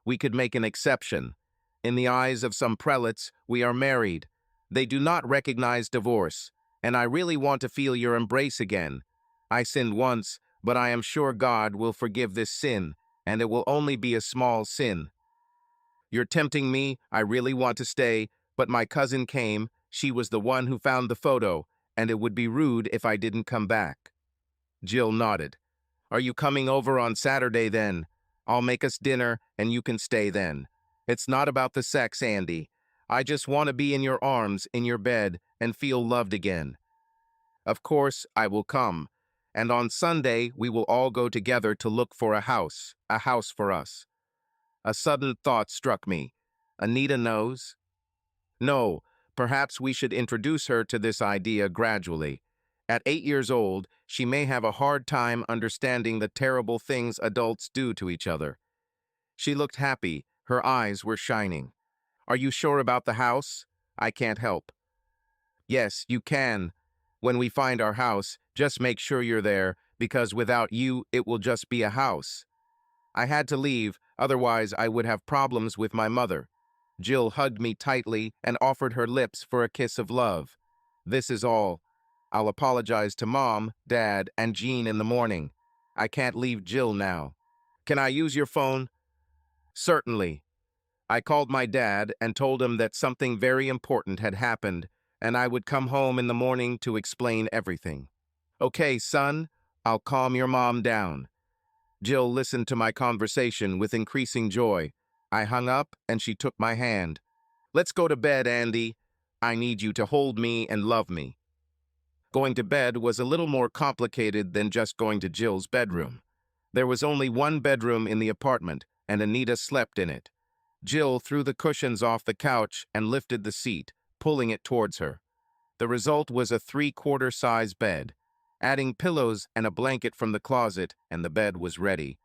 We could make an exception. In the eyes of some prelates, we are married. They do not recognize divorce, and I really want to feel your embrace again. I sinned once, but I am sure God will forgive this sin, and it will only be a small sin. You're tempting me, I really want to stay, but my cousin came, she was the one who found the photo, and it would be rude if I didn't come back. Jill nodded. Are you coming over on Saturday then? I'll make us dinner, and you can stay then. It's not about the sex, Andy. I just want to be in your arms, in your bed, and feel loved again. Of course, I will come. And on Sunday, we will all go together to look for a house for us. A sudden thought struck me. Anita knows? No, perhaps we should introduce her to this idea gradually. At 8 years old, she may have a hard time understanding the terrible things adults do to each other. She looked happy. Her eyes were shining. Are you sure about the house? I can't help. Yes, you can. When we find our house, just make sure you're there, because without you, it will just be a house. I had to leave, otherwise I would have problems with my mother. Jill hugged me tightly and offered her lips for a kiss of love. This is all. I'll apologize to Mom, Dad, and Jean in the morning. I can't leave Jill now. Can I use your phone? Certainly. I called my dad and told him that something very important had happened, and I would come home in the morning to explain everything. Okay, son, I'll calm your mom down. Jill listened to my conversation with increasing joy. I hung up and she took my hand. Let's go to bed, Andy. I need you to hold me and love me. Going to bed was a little more complicated than just going to Jill's bedroom. There was only one bedroom in the apartment, and Anita slept in it. Jill threw the cushions off the couch and lifted the seat, pulling it towards her. The result was a 3/4 size bed. Adding pillows and a blanket from the closet, and the bed was ready.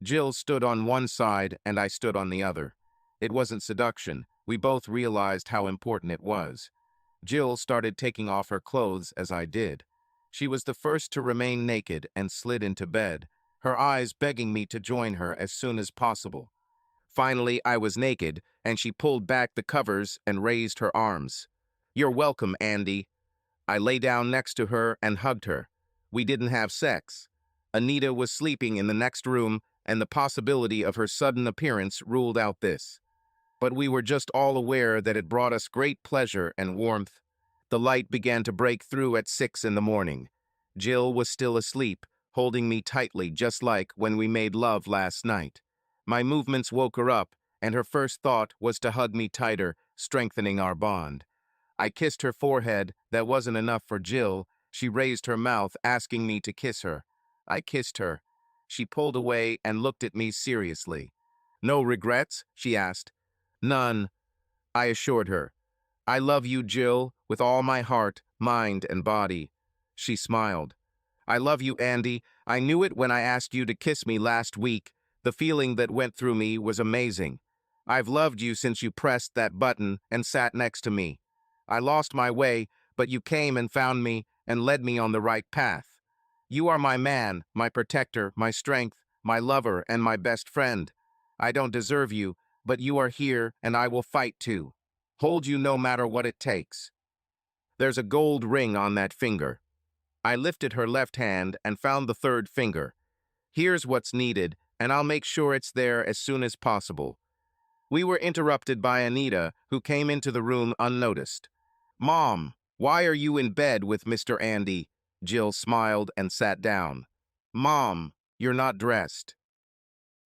Jill stood on one side and I stood on the other. It wasn't seduction. We both realized how important it was. Jill started taking off her clothes as I did. She was the first to remain naked and slid into bed, her eyes begging me to join her as soon as possible. Finally, I was naked, and she pulled back the covers and raised her arms. You're welcome, Andy. I lay down next to her and hugged her. We didn't have sex. Anita was sleeping in the next room, and the possibility of her sudden appearance ruled out this. But we were just all aware that it brought us great pleasure and warmth. The light began to break through at 6 in the morning. Jill was still asleep, holding me tightly just like when we made love last night. My movements woke her up, and her first thought was to hug me tighter, strengthening our bond. I kissed her forehead. That wasn't enough for Jill. She raised her mouth, asking me to kiss her. I kissed her. She pulled away and looked at me seriously. No regrets? She asked. None, I assured her. I love you, Jill, with all my heart, mind, and body. She smiled. I love you, Andy. I knew it when I asked you to kiss me last week. The feeling that went through me was amazing. I've loved you since you pressed that button and sat next to me. I lost my way, but you came and found me and led me on the right path. You are my man, my protector, my strength, my lover, and my best friend. I don't deserve you, but you are here, and I will fight too. Hold you no matter what it takes. There's a gold ring on that finger. I lifted her left hand and found the third finger. Here's what's needed, and I'll make sure it's there as soon as possible. We were interrupted by Anita, who came into the room unnoticed. Mom, why are you in bed with Mr. Andy? Jill smiled and sat down. Mom, you're not dressed.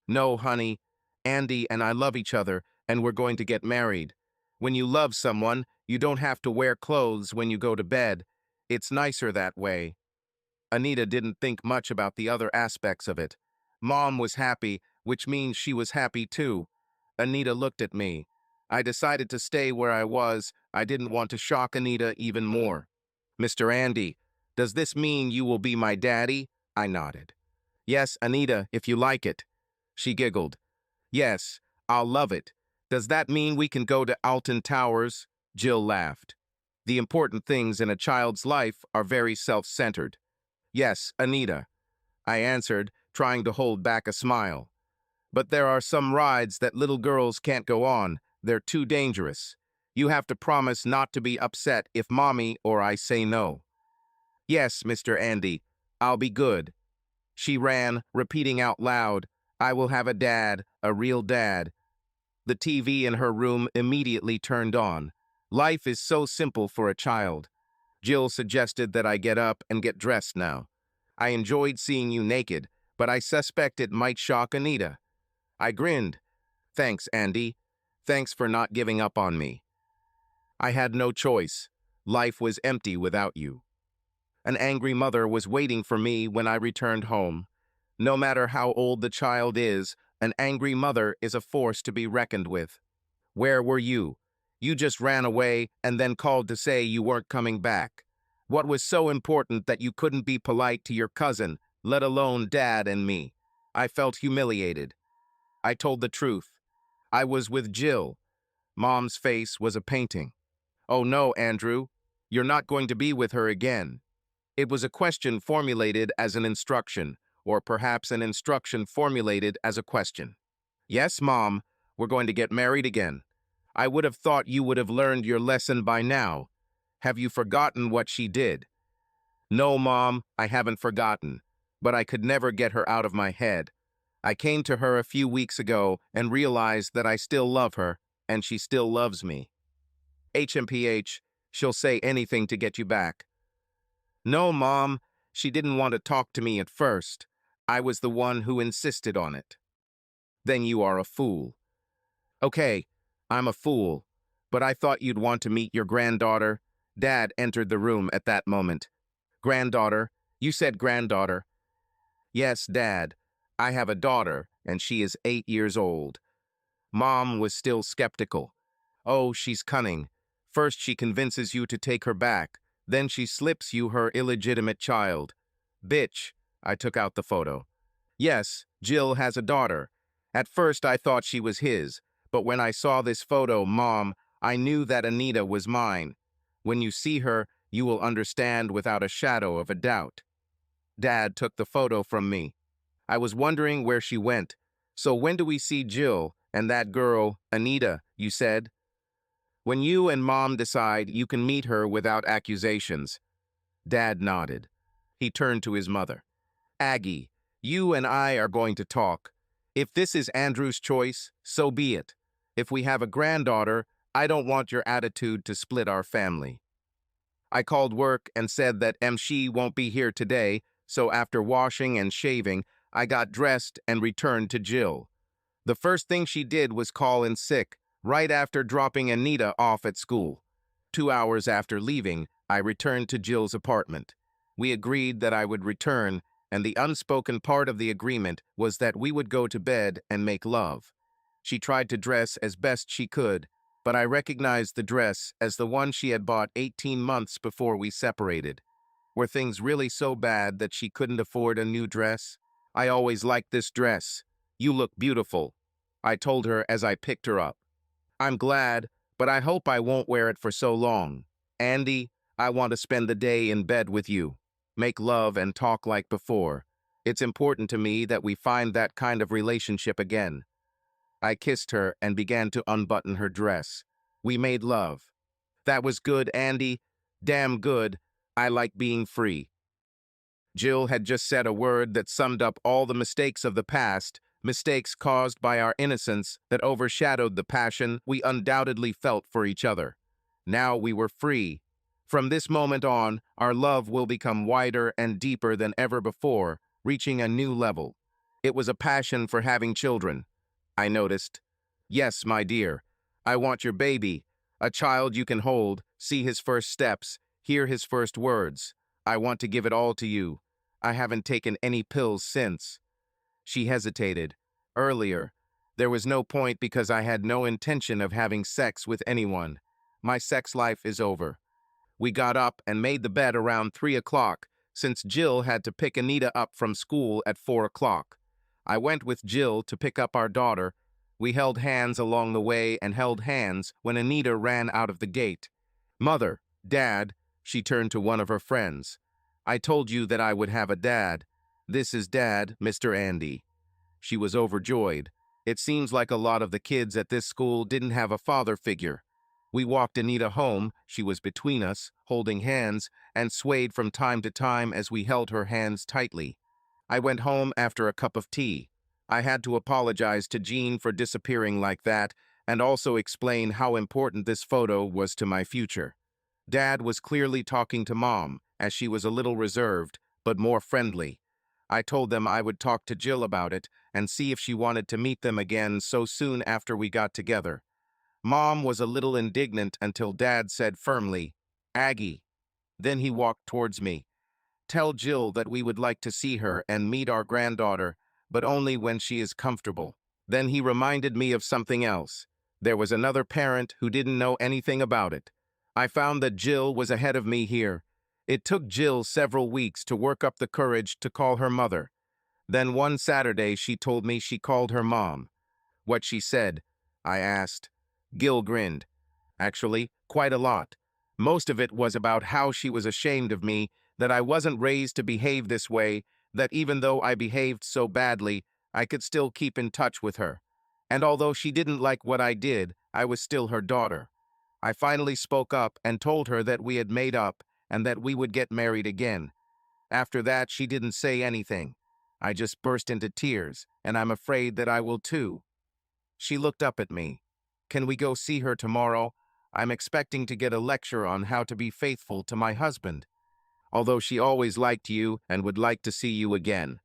No, honey. Andy and I love each other, and we're going to get married. When you love someone, you don't have to wear clothes when you go to bed. It's nicer that way. Anita didn't think much about the other aspects of it. Mom was happy, which means she was happy too. Anita looked at me. I decided to stay where I was. I didn't want to shock Anita even more. Mr. Andy, does this mean you will be my daddy? I nodded. Yes, Anita, if you like it. She giggled. Yes, I'll love it. Does that mean we can go to Alton Towers? Jill laughed. The important things in a child's life are very self-centered. Yes, Anita, I answered, trying to hold back a smile. But there are some rides that little girls can't go on. They're too dangerous. You have to promise not to be upset if Mommy or I say no. Yes, Mr. Andy, I'll be good. She ran, repeating out loud, I will have a dad, a real dad. The TV in her room immediately turned on. Life is so simple for a child. Jill suggested that I get up and get dressed now. I enjoyed seeing you naked, but I suspect it might shock Anita. I grinned. Thanks, Andy. Thanks for not giving up on me. I had no choice. Life was empty without you. An angry mother was waiting for me when I returned home. No matter how old the child is, an angry mother is a force to be reckoned with. Where were you? You just ran away and then called to say you weren't coming back. What was so important that you couldn't be polite to your cousin, let alone Dad and me? I felt humiliated. I told the truth. I was with Jill. Mom's face was a painting. Oh no, Andrew, you're not going to be with her again. It was a question formulated as an instruction, or perhaps an instruction formulated as a question. Yes, Mom, we're going to get married again. I would have thought you would have learned your lesson by now. Have you forgotten what she did? No, Mom, I haven't forgotten, but I could never get her out of my head. I came to her a few weeks ago and realized that I still love her, and she still loves me. HMPH, she'll say anything to get you back. No, Mom, she didn't want to talk to me at first. I was the one who insisted on it. Then you are a fool. Okay, I'm a fool, but I thought you'd want to meet your granddaughter. Dad entered the room at that moment. Granddaughter? You said granddaughter. Yes, Dad. I have a daughter, and she is 8 years old. Mom was still skeptical. Oh, she's cunning. First she convinces you to take her back. Then she slips you her illegitimate child. Bitch, I took out the photo. Yes, Jill has a daughter. At first I thought she was his, but when I saw this photo, Mom, I knew that Anita was mine. When you see her, you will understand without a shadow of a doubt. Dad took the photo from me. I was wondering where she went. So when do we see Jill and that girl, Anita, you said? When you and Mom decide you can meet her without accusations. Dad nodded. He turned to his mother. Aggie, you and I are going to talk. If this is Andrew's choice, so be it. If we have a granddaughter, I don't want your attitude to split our family. I called work and said that she won't be here today, so after washing and shaving, I got dressed and returned to Jill. The first thing she did was call in sick, right after dropping Anita off at school. 2 hours after leaving, I returned to Jill's apartment. We agreed that I would return, and the unspoken part of the agreement was that we would go to bed and make love. She tried to dress as best she could, but I recognized the dress as the one she had bought 18 months before we separated. Were things really so bad that she couldn't afford a new dress? I always liked this dress. You look beautiful, I told her as I picked her up. I'm glad, but I hope I won't wear it for so long. Andy, I want to spend the day in bed with you. Make love and talk like before. It's important to me that we find that kind of relationship again. I kissed her and began to unbutton her dress. We made love. That was good, Andy. Damn good. I like being free. Jill had just said a word that summed up all the mistakes of the past, mistakes caused by our innocence that overshadowed the passion we undoubtedly felt for each other. Now we were free. From this moment on, our love will become wider and deeper than ever before, reaching a new level. It was a passion for having children, I noticed. Yes, my dear. I want your baby, a child you can hold, see his first steps, Hear his first words. I want to give it all to you. I haven't taken any pills since. She hesitated. Earlier, there was no point because I had no intention of having sex with anyone. My sex life is over. We got up and made the bed around 3 o'clock, since Jill had to pick Anita up from school at 4 o'clock. I went with Jill to pick up our daughter. We held hands along the way and held hands when Anita ran out of the gate. Mother, Dad, she turned to one of her friends. I told you that I would have a dad. This is Dad, Mr. Andy. She was overjoyed. It seems like a lot of the kids at this school didn't have a father figure. We walked Anita home, she was between us, holding hands, and swayed from time to time as we held her hands tightly. I went home after a cup of tea. I had to apologize to Jean for disappearing like that, and also explain how important this photo was to my future. Dad was clearly talking to Mom, as she was a little reserved, but more friendly. I told them I would talk to Jill about it and see if she wanted to meet them again so soon after we got together. Mom was a little indignant until Dad said firmly, Aggie. Then he walked towards me. Tell Jill that we would like to see her and meet our granddaughter, but only when she is comfortable. Then he reminded me of something else. There was another parent who didn't know anything about it. I found that Jill was ahead of me here. It took Jill several weeks to work up the courage to call her mother. Then one Saturday she told me she called her mom. What she said, I asked. Gil grinned. Actually, quite a lot. Most of it was about how she was ashamed of me, that I wasn't raised to behave this way, that even though I behaved so badly, I could still keep in touch with her. And although she didn't like what I did, I was still her daughter. I finally spoke up and told her that we had made up and that we would get married again. After that, she didn't say anything. I just burst into tears, and I'm afraid that I will too. She looked up at me. Can we go see her tomorrow? I'm expecting to get a lecture on how to be faithful to my husband. Although she always liked you and would like to see you again.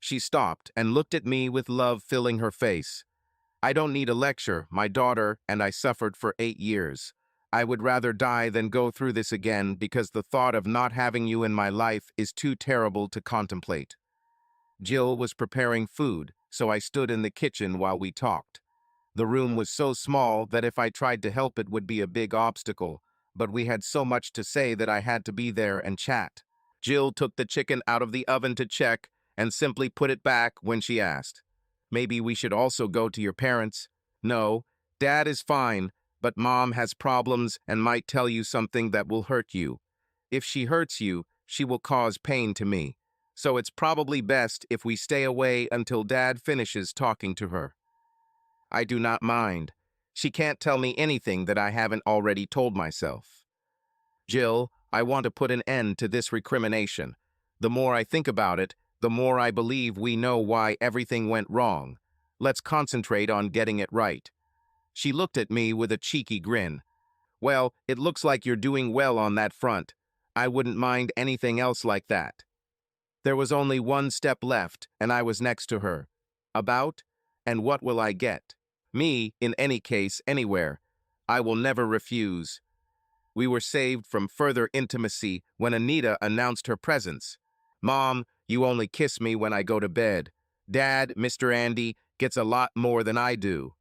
She stopped and looked at me with love filling her face. I don't need a lecture. My daughter and I suffered for 8 years. I would rather die than go through this again because the thought of not having you in my life is too terrible to contemplate. Jill was preparing food, so I stood in the kitchen while we talked. The room was so small that if I tried to help it would be a big obstacle, but we had so much to say that I had to be there and chat. Jill took the chicken out of the oven to check and simply put it back when she asked, Maybe we should also go to your parents? No, Dad is fine, but Mom has problems and might tell you something that will hurt you. If she hurts you, she will cause pain to me. So it's probably best if we stay away until Dad finishes talking to her. I do not mind. She can't tell me anything that I haven't already told myself. Jill, I want to put an end to this recrimination. The more I think about it, the more I believe we know why everything went wrong. Let's concentrate on getting it right. She looked at me with a cheeky grin. Well, it looks like you're doing well on that front. I wouldn't mind anything else like that. There was only one step left, and I was next to her. About? And what will I get? Me, in any case, anywhere. I will never refuse. We were saved from further intimacy when Anita announced her presence. Mom, you only kiss me when I go to bed. Dad, Mr. Andy, gets a lot more than I do.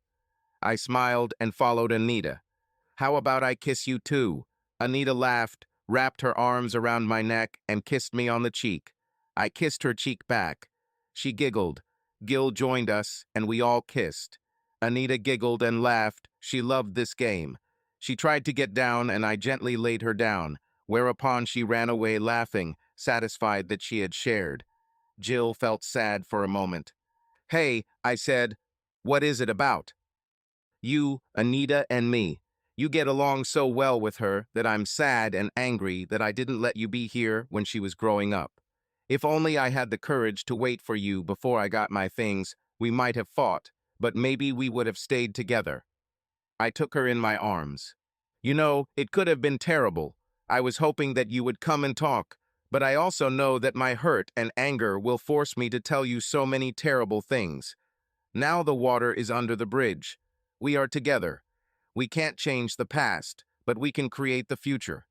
I smiled and followed Anita. How about I kiss you too? Anita laughed, wrapped her arms around my neck, and kissed me on the cheek. I kissed her cheek back. She giggled. Gil joined us, and we all kissed. Anita giggled and laughed. She loved this game. She tried to get down, and I gently laid her down, whereupon she ran away laughing, satisfied that she had shared. Jill felt sad for a moment. Hey, I said, what is it about? You, Anita, and me. You get along so well with her that I'm sad and angry that I didn't let you be here when she was growing up. If only I had the courage to wait for you before I got my things, we might have fought, but maybe we would have stayed together. I took her in my arms. You know, it could have been terrible. I was hoping that you would come and talk, but I also know that my hurt and anger will force me to tell you so many terrible things. Now the water is under the bridge. We are together. We can't change the past, but we can create the future.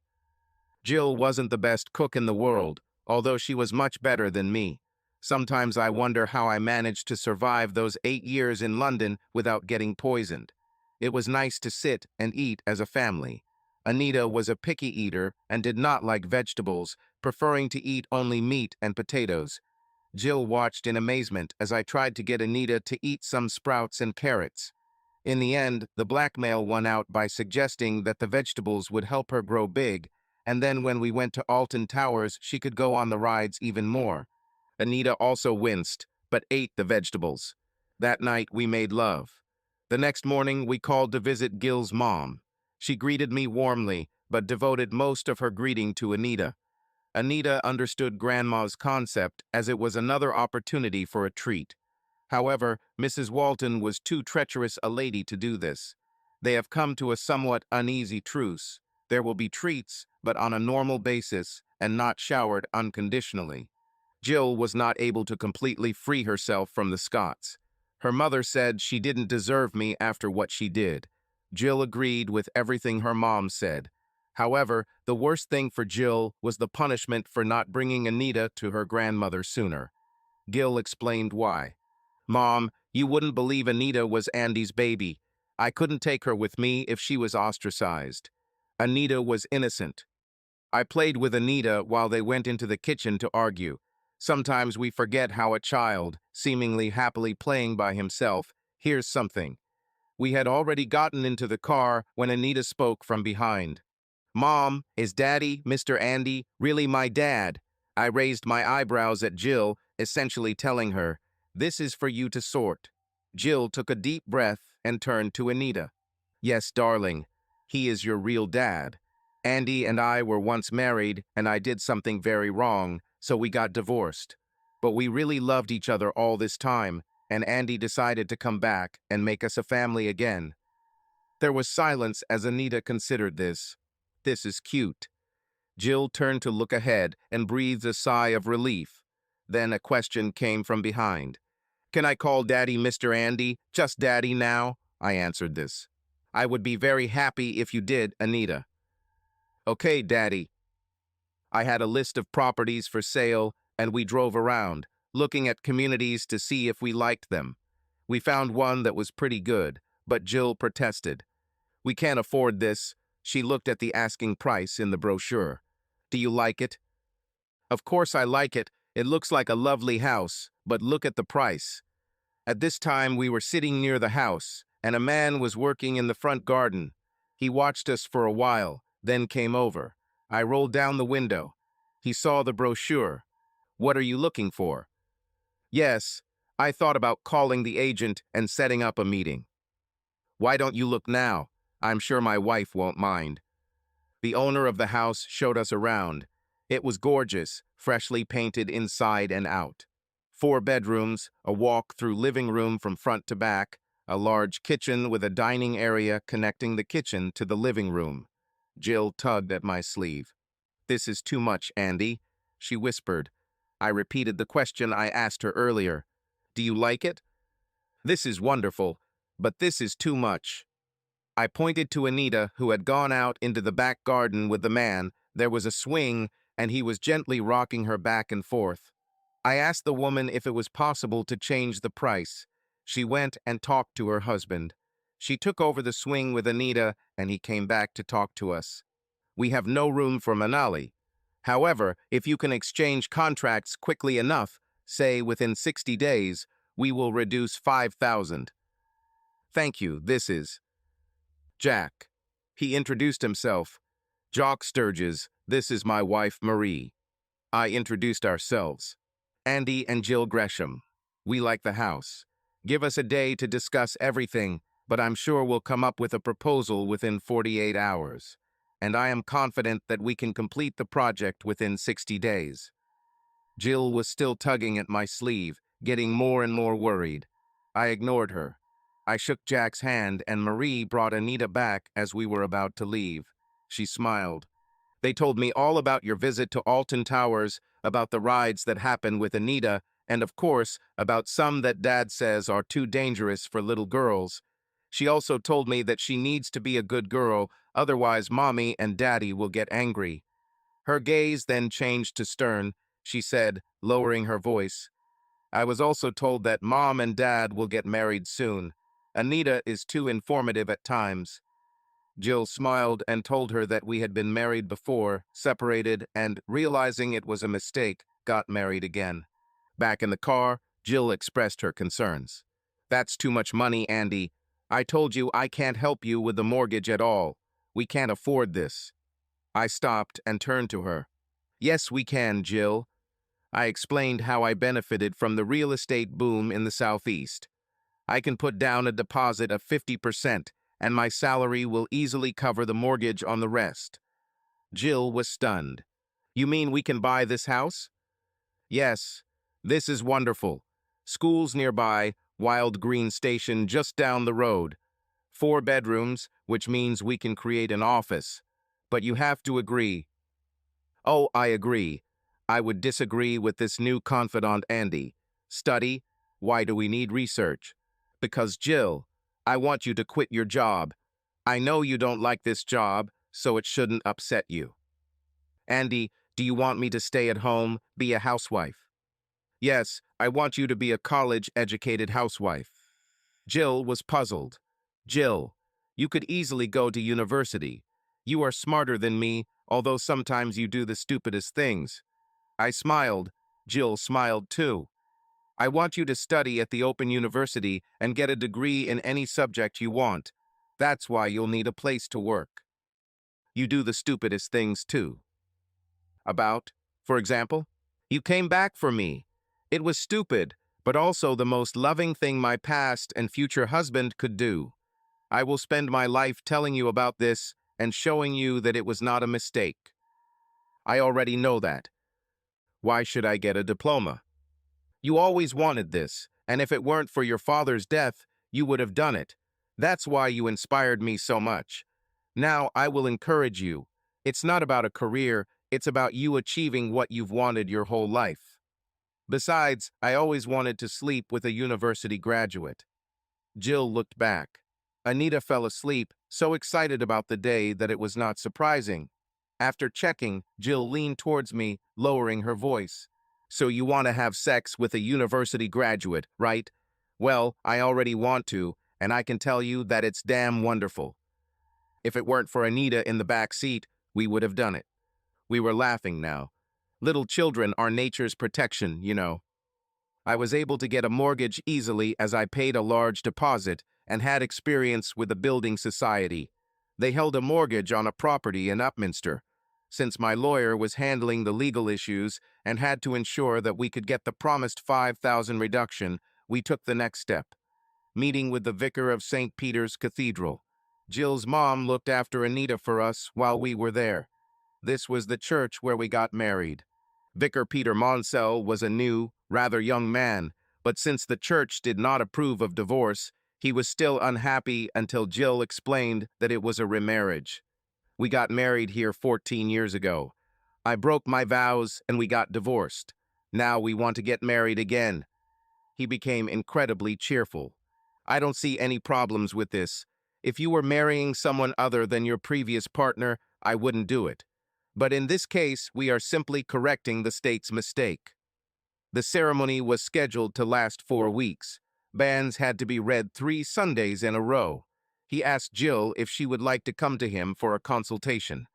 Jill wasn't the best cook in the world, although she was much better than me. Sometimes I wonder how I managed to survive those 8 years in London without getting poisoned. It was nice to sit and eat as a family. Anita was a picky eater and did not like vegetables, preferring to eat only meat and potatoes. Jill watched in amazement as I tried to get Anita to eat some sprouts and carrots. In the end, the blackmail won out by suggesting that the vegetables would help her grow big, and then when we went to Alton Towers, she could go on the rides even more. Anita also winced, but ate the vegetables. That night, we made love. The next morning, we called to visit Gil's mom. She greeted me warmly, but devoted most of her greeting to Anita. Anita understood Grandma's concept as it was another opportunity for a treat. However, Mrs. Walton was too treacherous a lady to do this. They have come to a somewhat uneasy truce. There will be treats, but on a normal basis, and not showered unconditionally. Jill was not able to completely free herself from the Scots. Her mother said she didn't deserve me after what she did. Jill agreed with everything her mom said. However, the worst thing for Jill was the punishment for not bringing Anita to her grandmother sooner. Gil explained why. Mom, you wouldn't believe Anita was Andy's baby. I couldn't take her with me if she was ostracized. Anita was innocent. I played with Anita while they went into the kitchen to argue. Sometimes we forget how a child, seemingly happily playing by himself, hears something. We had already gotten into the car when Anita spoke from behind. Mom, is Daddy, Mr. Andy, really my dad? I raised my eyebrows at Jill, essentially telling her, this is for you to sort. Jill took a deep breath and turned to Anita. Yes, darling, he is your real dad. Andy and I were once married, and I did something very wrong, so we got divorced. But we really loved each other all this time, and Andy decided to come back and make us a family again. There was silence as Anita considered this. This is cute. Jill turned to look ahead and breathed a sigh of relief. Then a question came from behind. Can I call Daddy Mr. Andy? Just Daddy now? I answered this. I would be very happy if you did, Anita. Okay, Daddy. I had a list of properties for sale, and we drove around, looking at communities to see if we liked them. We found one that was pretty good, but Jill protested. We can't afford this. She looked at the asking price in the brochure. Do you like it? Of course I like it. It looks like a lovely house, but look at the price. At this time, we were sitting near the house, and a man was working in the front garden. He watched us for a while, then came over. I rolled down the window. He saw the brochure. What are you looking for? Yes, I thought about calling the agent and setting up a meeting. Why don't you look now? I'm sure my wife won't mind. The owner of the house showed us around. It was gorgeous, freshly painted inside and out. 4 bedrooms, a walk-through living room from front to back, a large kitchen with a dining area connecting the kitchen to the living room. Jill tugged at my sleeve. This is too much, Andy, she whispered. I repeated the question I asked her earlier. Do you like it? This is wonderful, but this is too much. I pointed to Anita, who had gone out into the back garden with the man. There was a swing, and he was gently rocking her back and forth. I asked the woman if it was possible to change the price. She went and talked to her husband. She took over the swing with Anita, and he came back to talk to us. We have no room for Manali. However, if you can exchange contracts quickly enough, say within 60 days, we will reduce 5,000. Thank you, this is Jack. He introduced himself. Jock Sturges, this is my wife Marie. I introduced ourselves. Andy and Jill Gresham. We like the house. Give us a day to discuss everything, but I'm sure we'll come up with a proposal within 48 hours. And I am confident that we can complete the project within 60 days. Jill was still tugging at my sleeve, getting more and more worried. I ignored her. I shook Jack's hand, and Marie brought Anita back as we were about to leave. She smiled. They told me all about your visit to Alton Towers, about the rides that happened with Anita, and of course, about some that Dad says are too dangerous for little girls. She also told me that she needs to be a good girl, otherwise Mommy and Daddy will get angry. Her gaze then changed to stern. She said, lowering her voice, I was also told that Mom and Dad will get married soon. Anita is too informative at times. Jill smiled and told her that we had been married before, separated, and, realizing it was a mistake, got married again. Back in the car, Jill expressed her concerns. That's too much money, Andy. I told you I can't help you with the mortgage at all. We can't afford this. I stopped and turned to her. Yes, we can, Jill. I explained how I benefited from the real estate boom in the Southeast. I can put down a deposit of 50%, and my salary will easily cover the mortgage on the rest. Jill was stunned. You mean we can buy this house? Yes. This is wonderful. Schools nearby, Wild Green Station just down the road. 4 bedrooms, which means we can create an office. But you have to agree. Oh, I agree. I would disagree with this new confidant, Andy. Study? Why do we need research? Because, Jill, I want you to quit your job. I know you don't like this job, so it shouldn't upset you. Andy, do you want me to stay at home, be a housewife? Yes, I want you to be a college-educated housewife. Jill was puzzled. Jill, you could easily go to university. You are smarter than me, although sometimes you do the stupidest things. I smiled. Jill smiled too. I want you to study at the Open University and get a degree in any subject you want. That's why you'll need a place to work. You do the stupidest things too. About, for example, you came back for me. It was stupid, but also the most loving thing my past and future husband could do. I will spend my life telling you about this and showing you that it was not a mistake. I already know that. Why should I get a diploma? You always wanted this, and if it weren't for your father's death, you would have done it. That's why you inspired me so much. Now I will encourage you. It's not about a career, it's about you achieving what you've wanted your whole life. Besides, I always wanted to sleep with a university graduate. Jill looked back. Anita fell asleep, so excited about the day that it was not surprising. After checking, Jill leaned towards me, lowering her voice. So you want to have sex with a university graduate, right? Well, I already want to, and I can tell you that it's damn wonderful. If it weren't for Anita in the back seat, we would have done it. We were laughing now. Little children are nature's protection, you know. I was able to get a mortgage easily as I paid a large deposit and had experience with the building society. They held a mortgage on a property in Upminster. Since my lawyer was handling the legal issues and had to ensure that we could get the promised 5,000 reduction, we took the next step. Meeting with the vicar of St. Peter's Cathedral. Jill's mom looked after Anita for us while we were there. This was the church where we got married. Vicar Peter Monsell was a new, rather young man, but since the church did not approve of divorce, he was still unhappy until Jill explained that it was a remarriage. We got married here 14 years ago. I broke my vows and we got divorced. Now we want to get married again. He became incredibly cheerful. I don't see any problems with this. If you were marrying someone other than your previous partner, I wouldn't do it. But in this case, we are simply correcting the state's mistake. The ceremony was scheduled to last 4 weeks. Banns had to be read 3 Sundays in a row. He asked Jill if she would like to come to him for a consultation.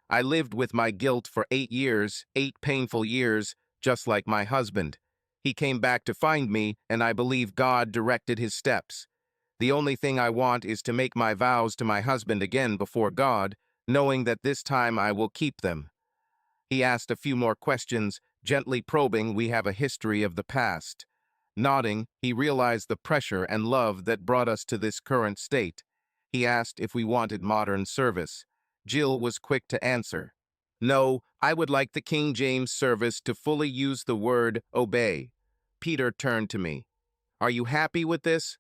I lived with my guilt for 8 years, 8 painful years, just like my husband. He came back to find me, and I believe God directed his steps. The only thing I want is to make my vows to my husband again before God, knowing that this time I will keep them. He asked a few more questions, gently probing we have a history of the past. Nodding, he realized the pressure and love that brought us to this current state. He asked if we wanted modern service. Jill was quick to answer. No, I would like the King James service to fully use the word obey. Peter turned to me. Are you happy with this?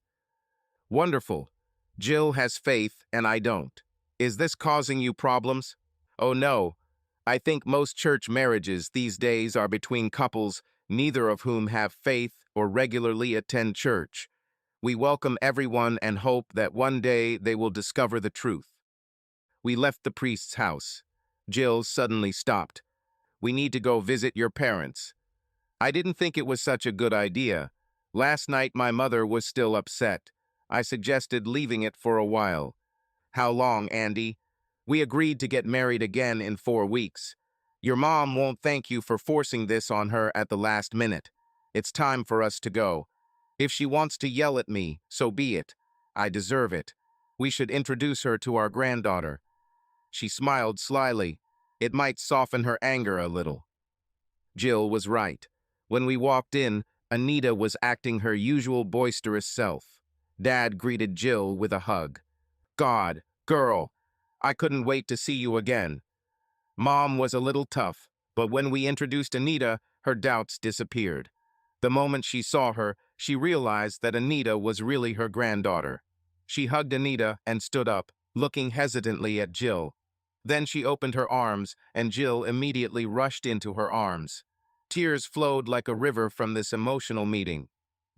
Wonderful. Jill has faith and I don't. Is this causing you problems? Oh no. I think most church marriages these days are between couples, neither of whom have faith or regularly attend church. We welcome everyone and hope that one day they will discover the truth. We left the priest's house. Jill suddenly stopped. We need to go visit your parents. I didn't think it was such a good idea. Last night my mother was still upset. I suggested leaving it for a while. How long, Andy? We agreed to get married again in 4 weeks. Your mom won't thank you for forcing this on her at the last minute. It's time for us to go. If she wants to yell at me, so be it. I deserve it. We should introduce her to our granddaughter. She smiled slyly. It might soften her anger a little. Jill was right. When we walked in, Anita was acting her usual boisterous self. Dad greeted Jill with a hug. God, girl, I couldn't wait to see you again. Mom was a little tough, but when we introduced Anita, her doubts disappeared. The moment she saw her, she realized that Anita was really her granddaughter. She hugged Anita and stood up, looking hesitantly at Jill. Then she opened her arms, and Jill immediately rushed into her arms. Tears flowed like a river from this emotional meeting.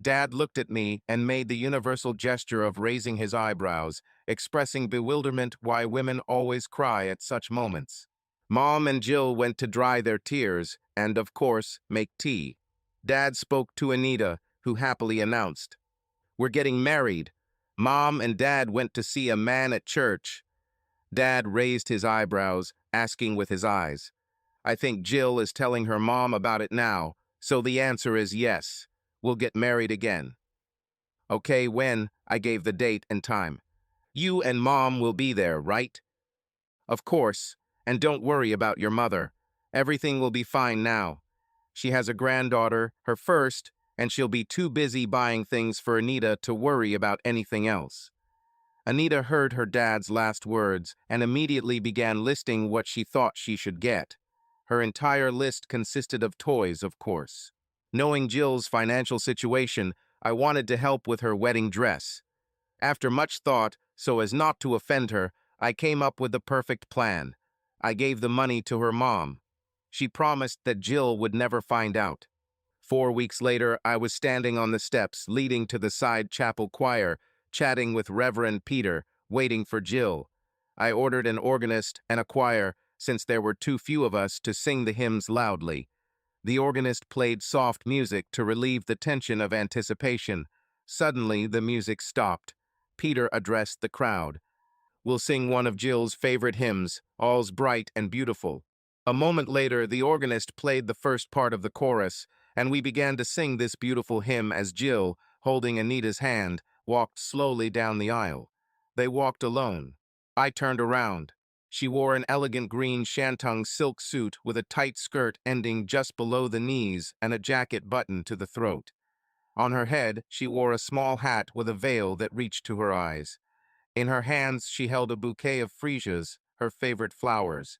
Dad looked at me and made the universal gesture of raising his eyebrows, expressing bewilderment why women always cry at such moments. Mom and Jill went to dry their tears and, of course, make tea. Dad spoke to Anita, who happily announced, "We're getting married." Mom and Dad went to see a man at church. Dad raised his eyebrows, asking with his eyes. I think Jill is telling her mom about it now, so the answer is yes. We'll get married again. Okay, when? I gave the date and time. You and Mom will be there, right? Of course, and don't worry about your mother. Everything will be fine now. She has a granddaughter, her first, and she'll be too busy buying things for Anita to worry about anything else. Anita heard her dad's last words and immediately began listing what she thought she should get. Her entire list consisted of toys, of course. Knowing Jill's financial situation, I wanted to help with her wedding dress. After much thought, so as not to offend her, I came up with the perfect plan. I gave the money to her mom. She promised that Jill would never find out. 4 weeks later, I was standing on the steps leading to the side chapel choir, chatting with Reverend Peter, waiting for Jill. I ordered an organist and a choir, since there were too few of us to sing the hymns loudly. The organist played soft music to relieve the tension of anticipation. Suddenly, the music stopped. Peter addressed the crowd. "We'll sing one of Jill's favorite hymns, All's Bright and Beautiful." A moment later, the organist played the first part of the chorus, and we began to sing this beautiful hymn as Jill, holding Anita's hand, walked slowly down the aisle. They walked alone. I turned around. She wore an elegant green shantung silk suit with a tight skirt ending just below the knees and a jacket button to the throat. On her head, she wore a small hat with a veil that reached to her eyes. In her hands, she held a bouquet of freesias, her favorite flowers.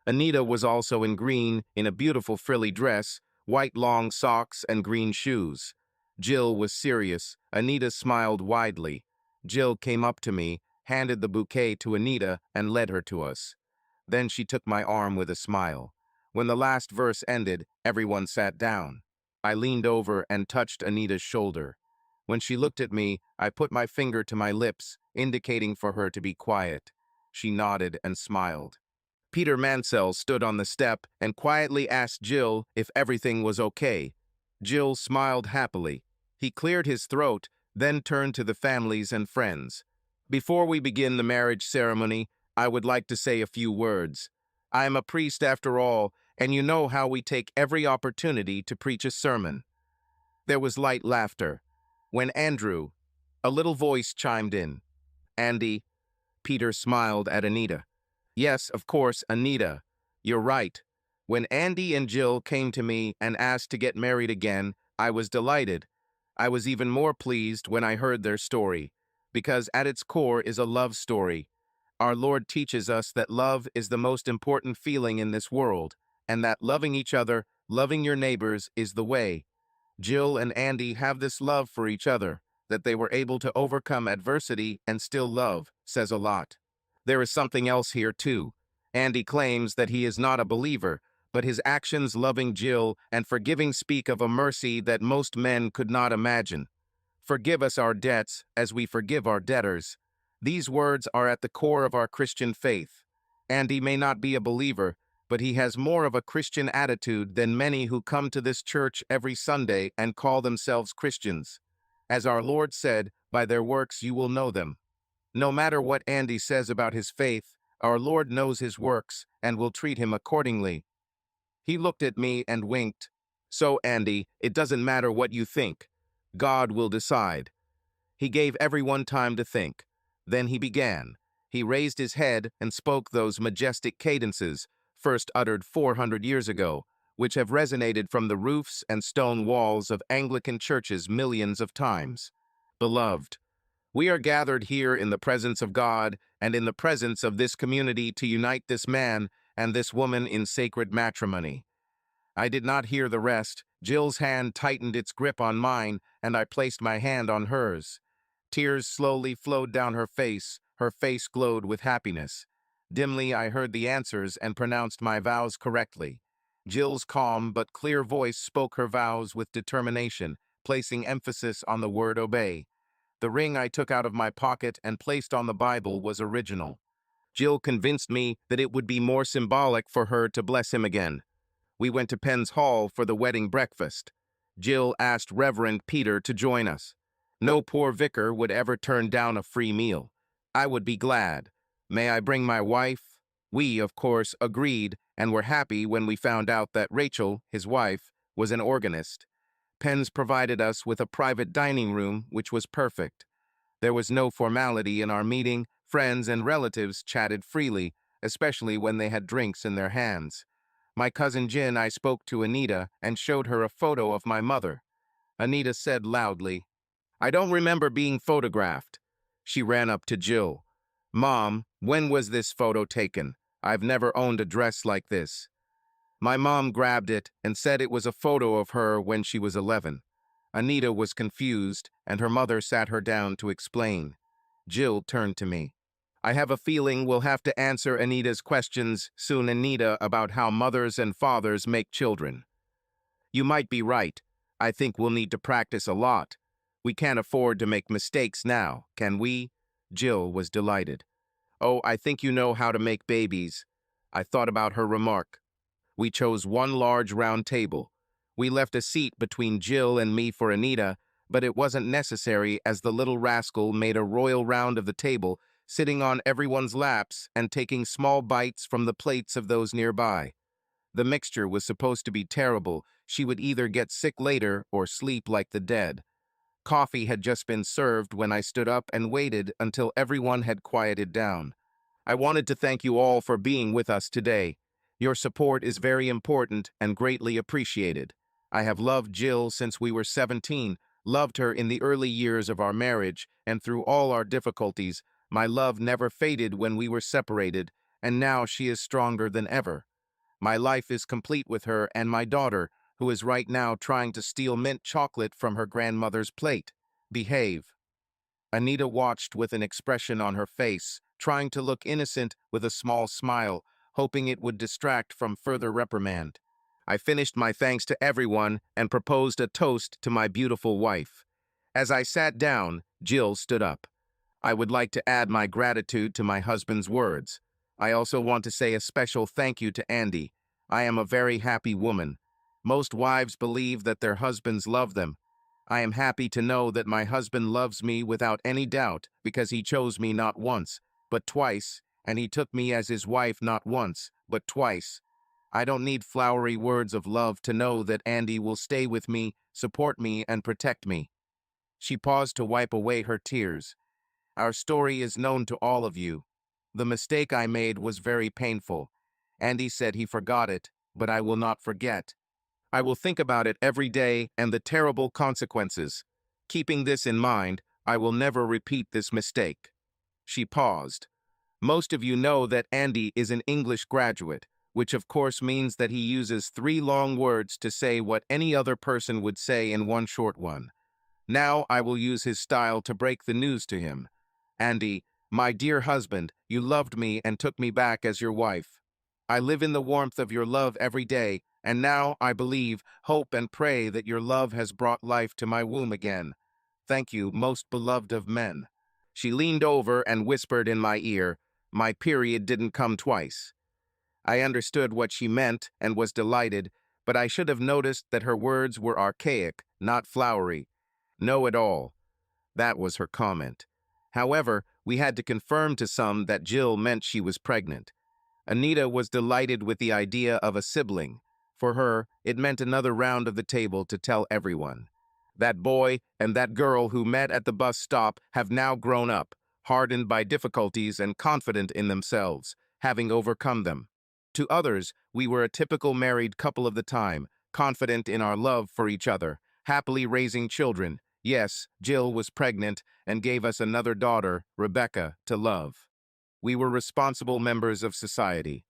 Anita was also in green, in a beautiful frilly dress, white long socks, and green shoes. Jill was serious. Anita smiled widely. Jill came up to me, handed the bouquet to Anita, and led her to us. Then she took my arm with a smile. When the last verse ended, everyone sat down. I leaned over and touched Anita's shoulder. When she looked at me, I put my finger to my lips, indicating for her to be quiet. She nodded and smiled. Peter Mansell stood on the step and quietly asked Jill if everything was okay. Jill smiled happily. He cleared his throat, then turned to the families and friends. "Before we begin the marriage ceremony, I would like to say a few words. I am a priest after all, and you know how we take every opportunity to preach a sermon." There was light laughter. When Andrew, a little voice chimed in. "Andy," Peter smiled at Anita. "Yes, of course, Anita. You're right. When Andy and Jill came to me and asked to get married again, I was delighted. I was even more pleased when I heard their story, because at its core is a love story. Our Lord teaches us that love is the most important feeling in this world, and that loving each other, loving your neighbors, is the way. Jill and Andy have this love for each other, that they were able to overcome adversity and still love, says a lot. There is something else here, too. Andy claims that he is not a believer, but his actions loving Jill and forgiving speak of a mercy that most men could not imagine. Forgive us our debts as we forgive our debtors. These words are at the core of our Christian faith. Andy may not be a believer, but he has more of a Christian attitude than many who come to this church every Sunday and call themselves Christians. As our Lord said, by their works you will know them. No matter what Andy says about his faith, our Lord knows his works and will treat him accordingly. He looked at me and winked. So, Andy, it doesn't matter what you think. God will decide. He gave everyone time to think. Then he began. He raised his head and spoke those majestic cadences, first uttered 400 years ago, which have resonated from the roofs and stone walls of Anglican churches millions of times. Beloved, we are gathered here in the presence of God and in the presence of this community to unite this man and this woman in sacred matrimony. I did not hear the rest. Jill's hand tightened its grip on mine, and I placed my hand on hers. Tears slowly flowed down her face. Her face glowed with happiness. Dimly, I heard the answers and pronounced my vows correctly. Jill's calm but clear voice spoke her vows with determination, placing emphasis on the word obey. The ring I took out of my pocket and placed on the Bible was original. Jill convinced me that it would be more symbolic for her to bless him again. We went to Penn's Hall for the wedding breakfast. Jill asked Reverend Peter to join us. No poor vicar would ever turn down a free meal. I would be glad. May I bring my wife? We, of course, agreed and were happy when we found out that Rachel, his wife, was an organist. Penn's provided us with a private dining room, which was perfect. There was no formality in our meeting. Friends and relatives chatted freely, especially when they had drinks in their hands. My cousin Jin, I spoke to Anita and showed her a photo of my mother. Anita said loudly, "I don't remember being photographed." She ran up to Jill. "Mom, when was this photo taken? I've never owned a dress like this." My mom grabbed it and said it was a photo of her when she was 11. Anita was confused, and her mother sat her down to explain. Jill turned to me. "I have a feeling we'll have to answer Anita's questions soon, Anita, about how mothers and fathers make children." "You might be right. I think we'll need to practice a lot. We can't afford to make mistakes now, can we?" Jill was delighted. "Oh, I think you know how to make babies." I thought about her remark. We chose one large round table. We left a seat between Jill and me for Anita, but it wasn't necessary as the little rascal made a royal round of the table, sitting on everyone's laps and taking small bites from the plates of those nearby. The mixture was supposed to be terrible. She would either get sick later or sleep like the dead. Coffee had just been served when I stood up and waited until everyone had quieted down. "I wanted to thank you all for being with us today. Your support is very important and greatly appreciated. I have loved Jill since we were 17, loved her in the early years of our marriage, and through all our difficulties. My love never faded when we were separated, and now she is stronger than ever. My life is complete with her and my daughter, who is right now trying to steal mint chocolate from her grandmother's plate. Behave." Anita watched with an expression on her face, trying to look innocent with a small smile, hoping it would distract from further reprimand. I finished my thanks to everyone and proposed a toast to my beautiful wife. As I sat down, Jill stood up. "I would like to add my gratitude to my husband's words. I also want to say a special thank you to Andy. I am a very happy woman. Most wives believe that their husbands love them. I am happy to know that my husband loves me without any doubt because he chose me not once, but twice, and he took me as his wife not once, but twice. I don't need flowery words of love to know that Andy will stay with me, support me, and protect me." She paused to wipe away her tears. "Our story is known to all of you. The mistake I made was very painful. Andy said he forgot it, but I will not forget. I will think about it every day and the terrible consequences. Keeping this in mind, I will never repeat this mistake." She paused. "Most of you know that Andy is an English graduate, which of course means that he uses 3 long words to say what any other person would say in one short one. Now I will use his style to break the news to him. Andy, my dear husband, you loved me and took me back as your wife. I live in the warmth of your love every day, and now I believe, hope, and pray that your love has brought life to my womb again. Thank you, most beloved of men." She leaned over and whispered in my ear, "My period didn't come twice." I understood what she meant and was delighted, but I should have noticed that her words were archaic, not flowery. Know-it-all. That was her comment. However, we had to confirm to some that Jill meant she was pregnant. Anita was delighted with the idea of a sibling. For her, it meant another round of the table to tell everyone. That boy and that girl who met at the bus stop have now grown up, hardened by difficulties and confident in themselves, having overcome them. To others, we were a typical married couple of the time, confident in our love for each other, happily raising children. Yes, Jill was pregnant and gave us another daughter, Rebecca, to love. We were responsible members of society.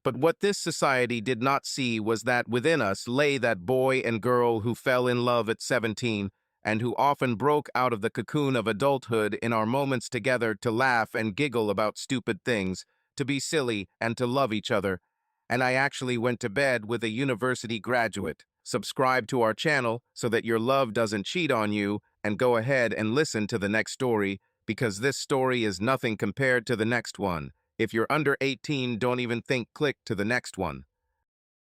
But what this society did not see was that within us lay that boy and girl who fell in love at 17 and who often broke out of the cocoon of adulthood in our moments together to laugh and giggle about stupid things, to be silly and to love each other. And I actually went to bed with a university graduate. Subscribe to our channel so that your love doesn't cheat on you, and go ahead and listen to the next story, because this story is nothing compared to the next one. If you're under 18, don't even think click to the next one.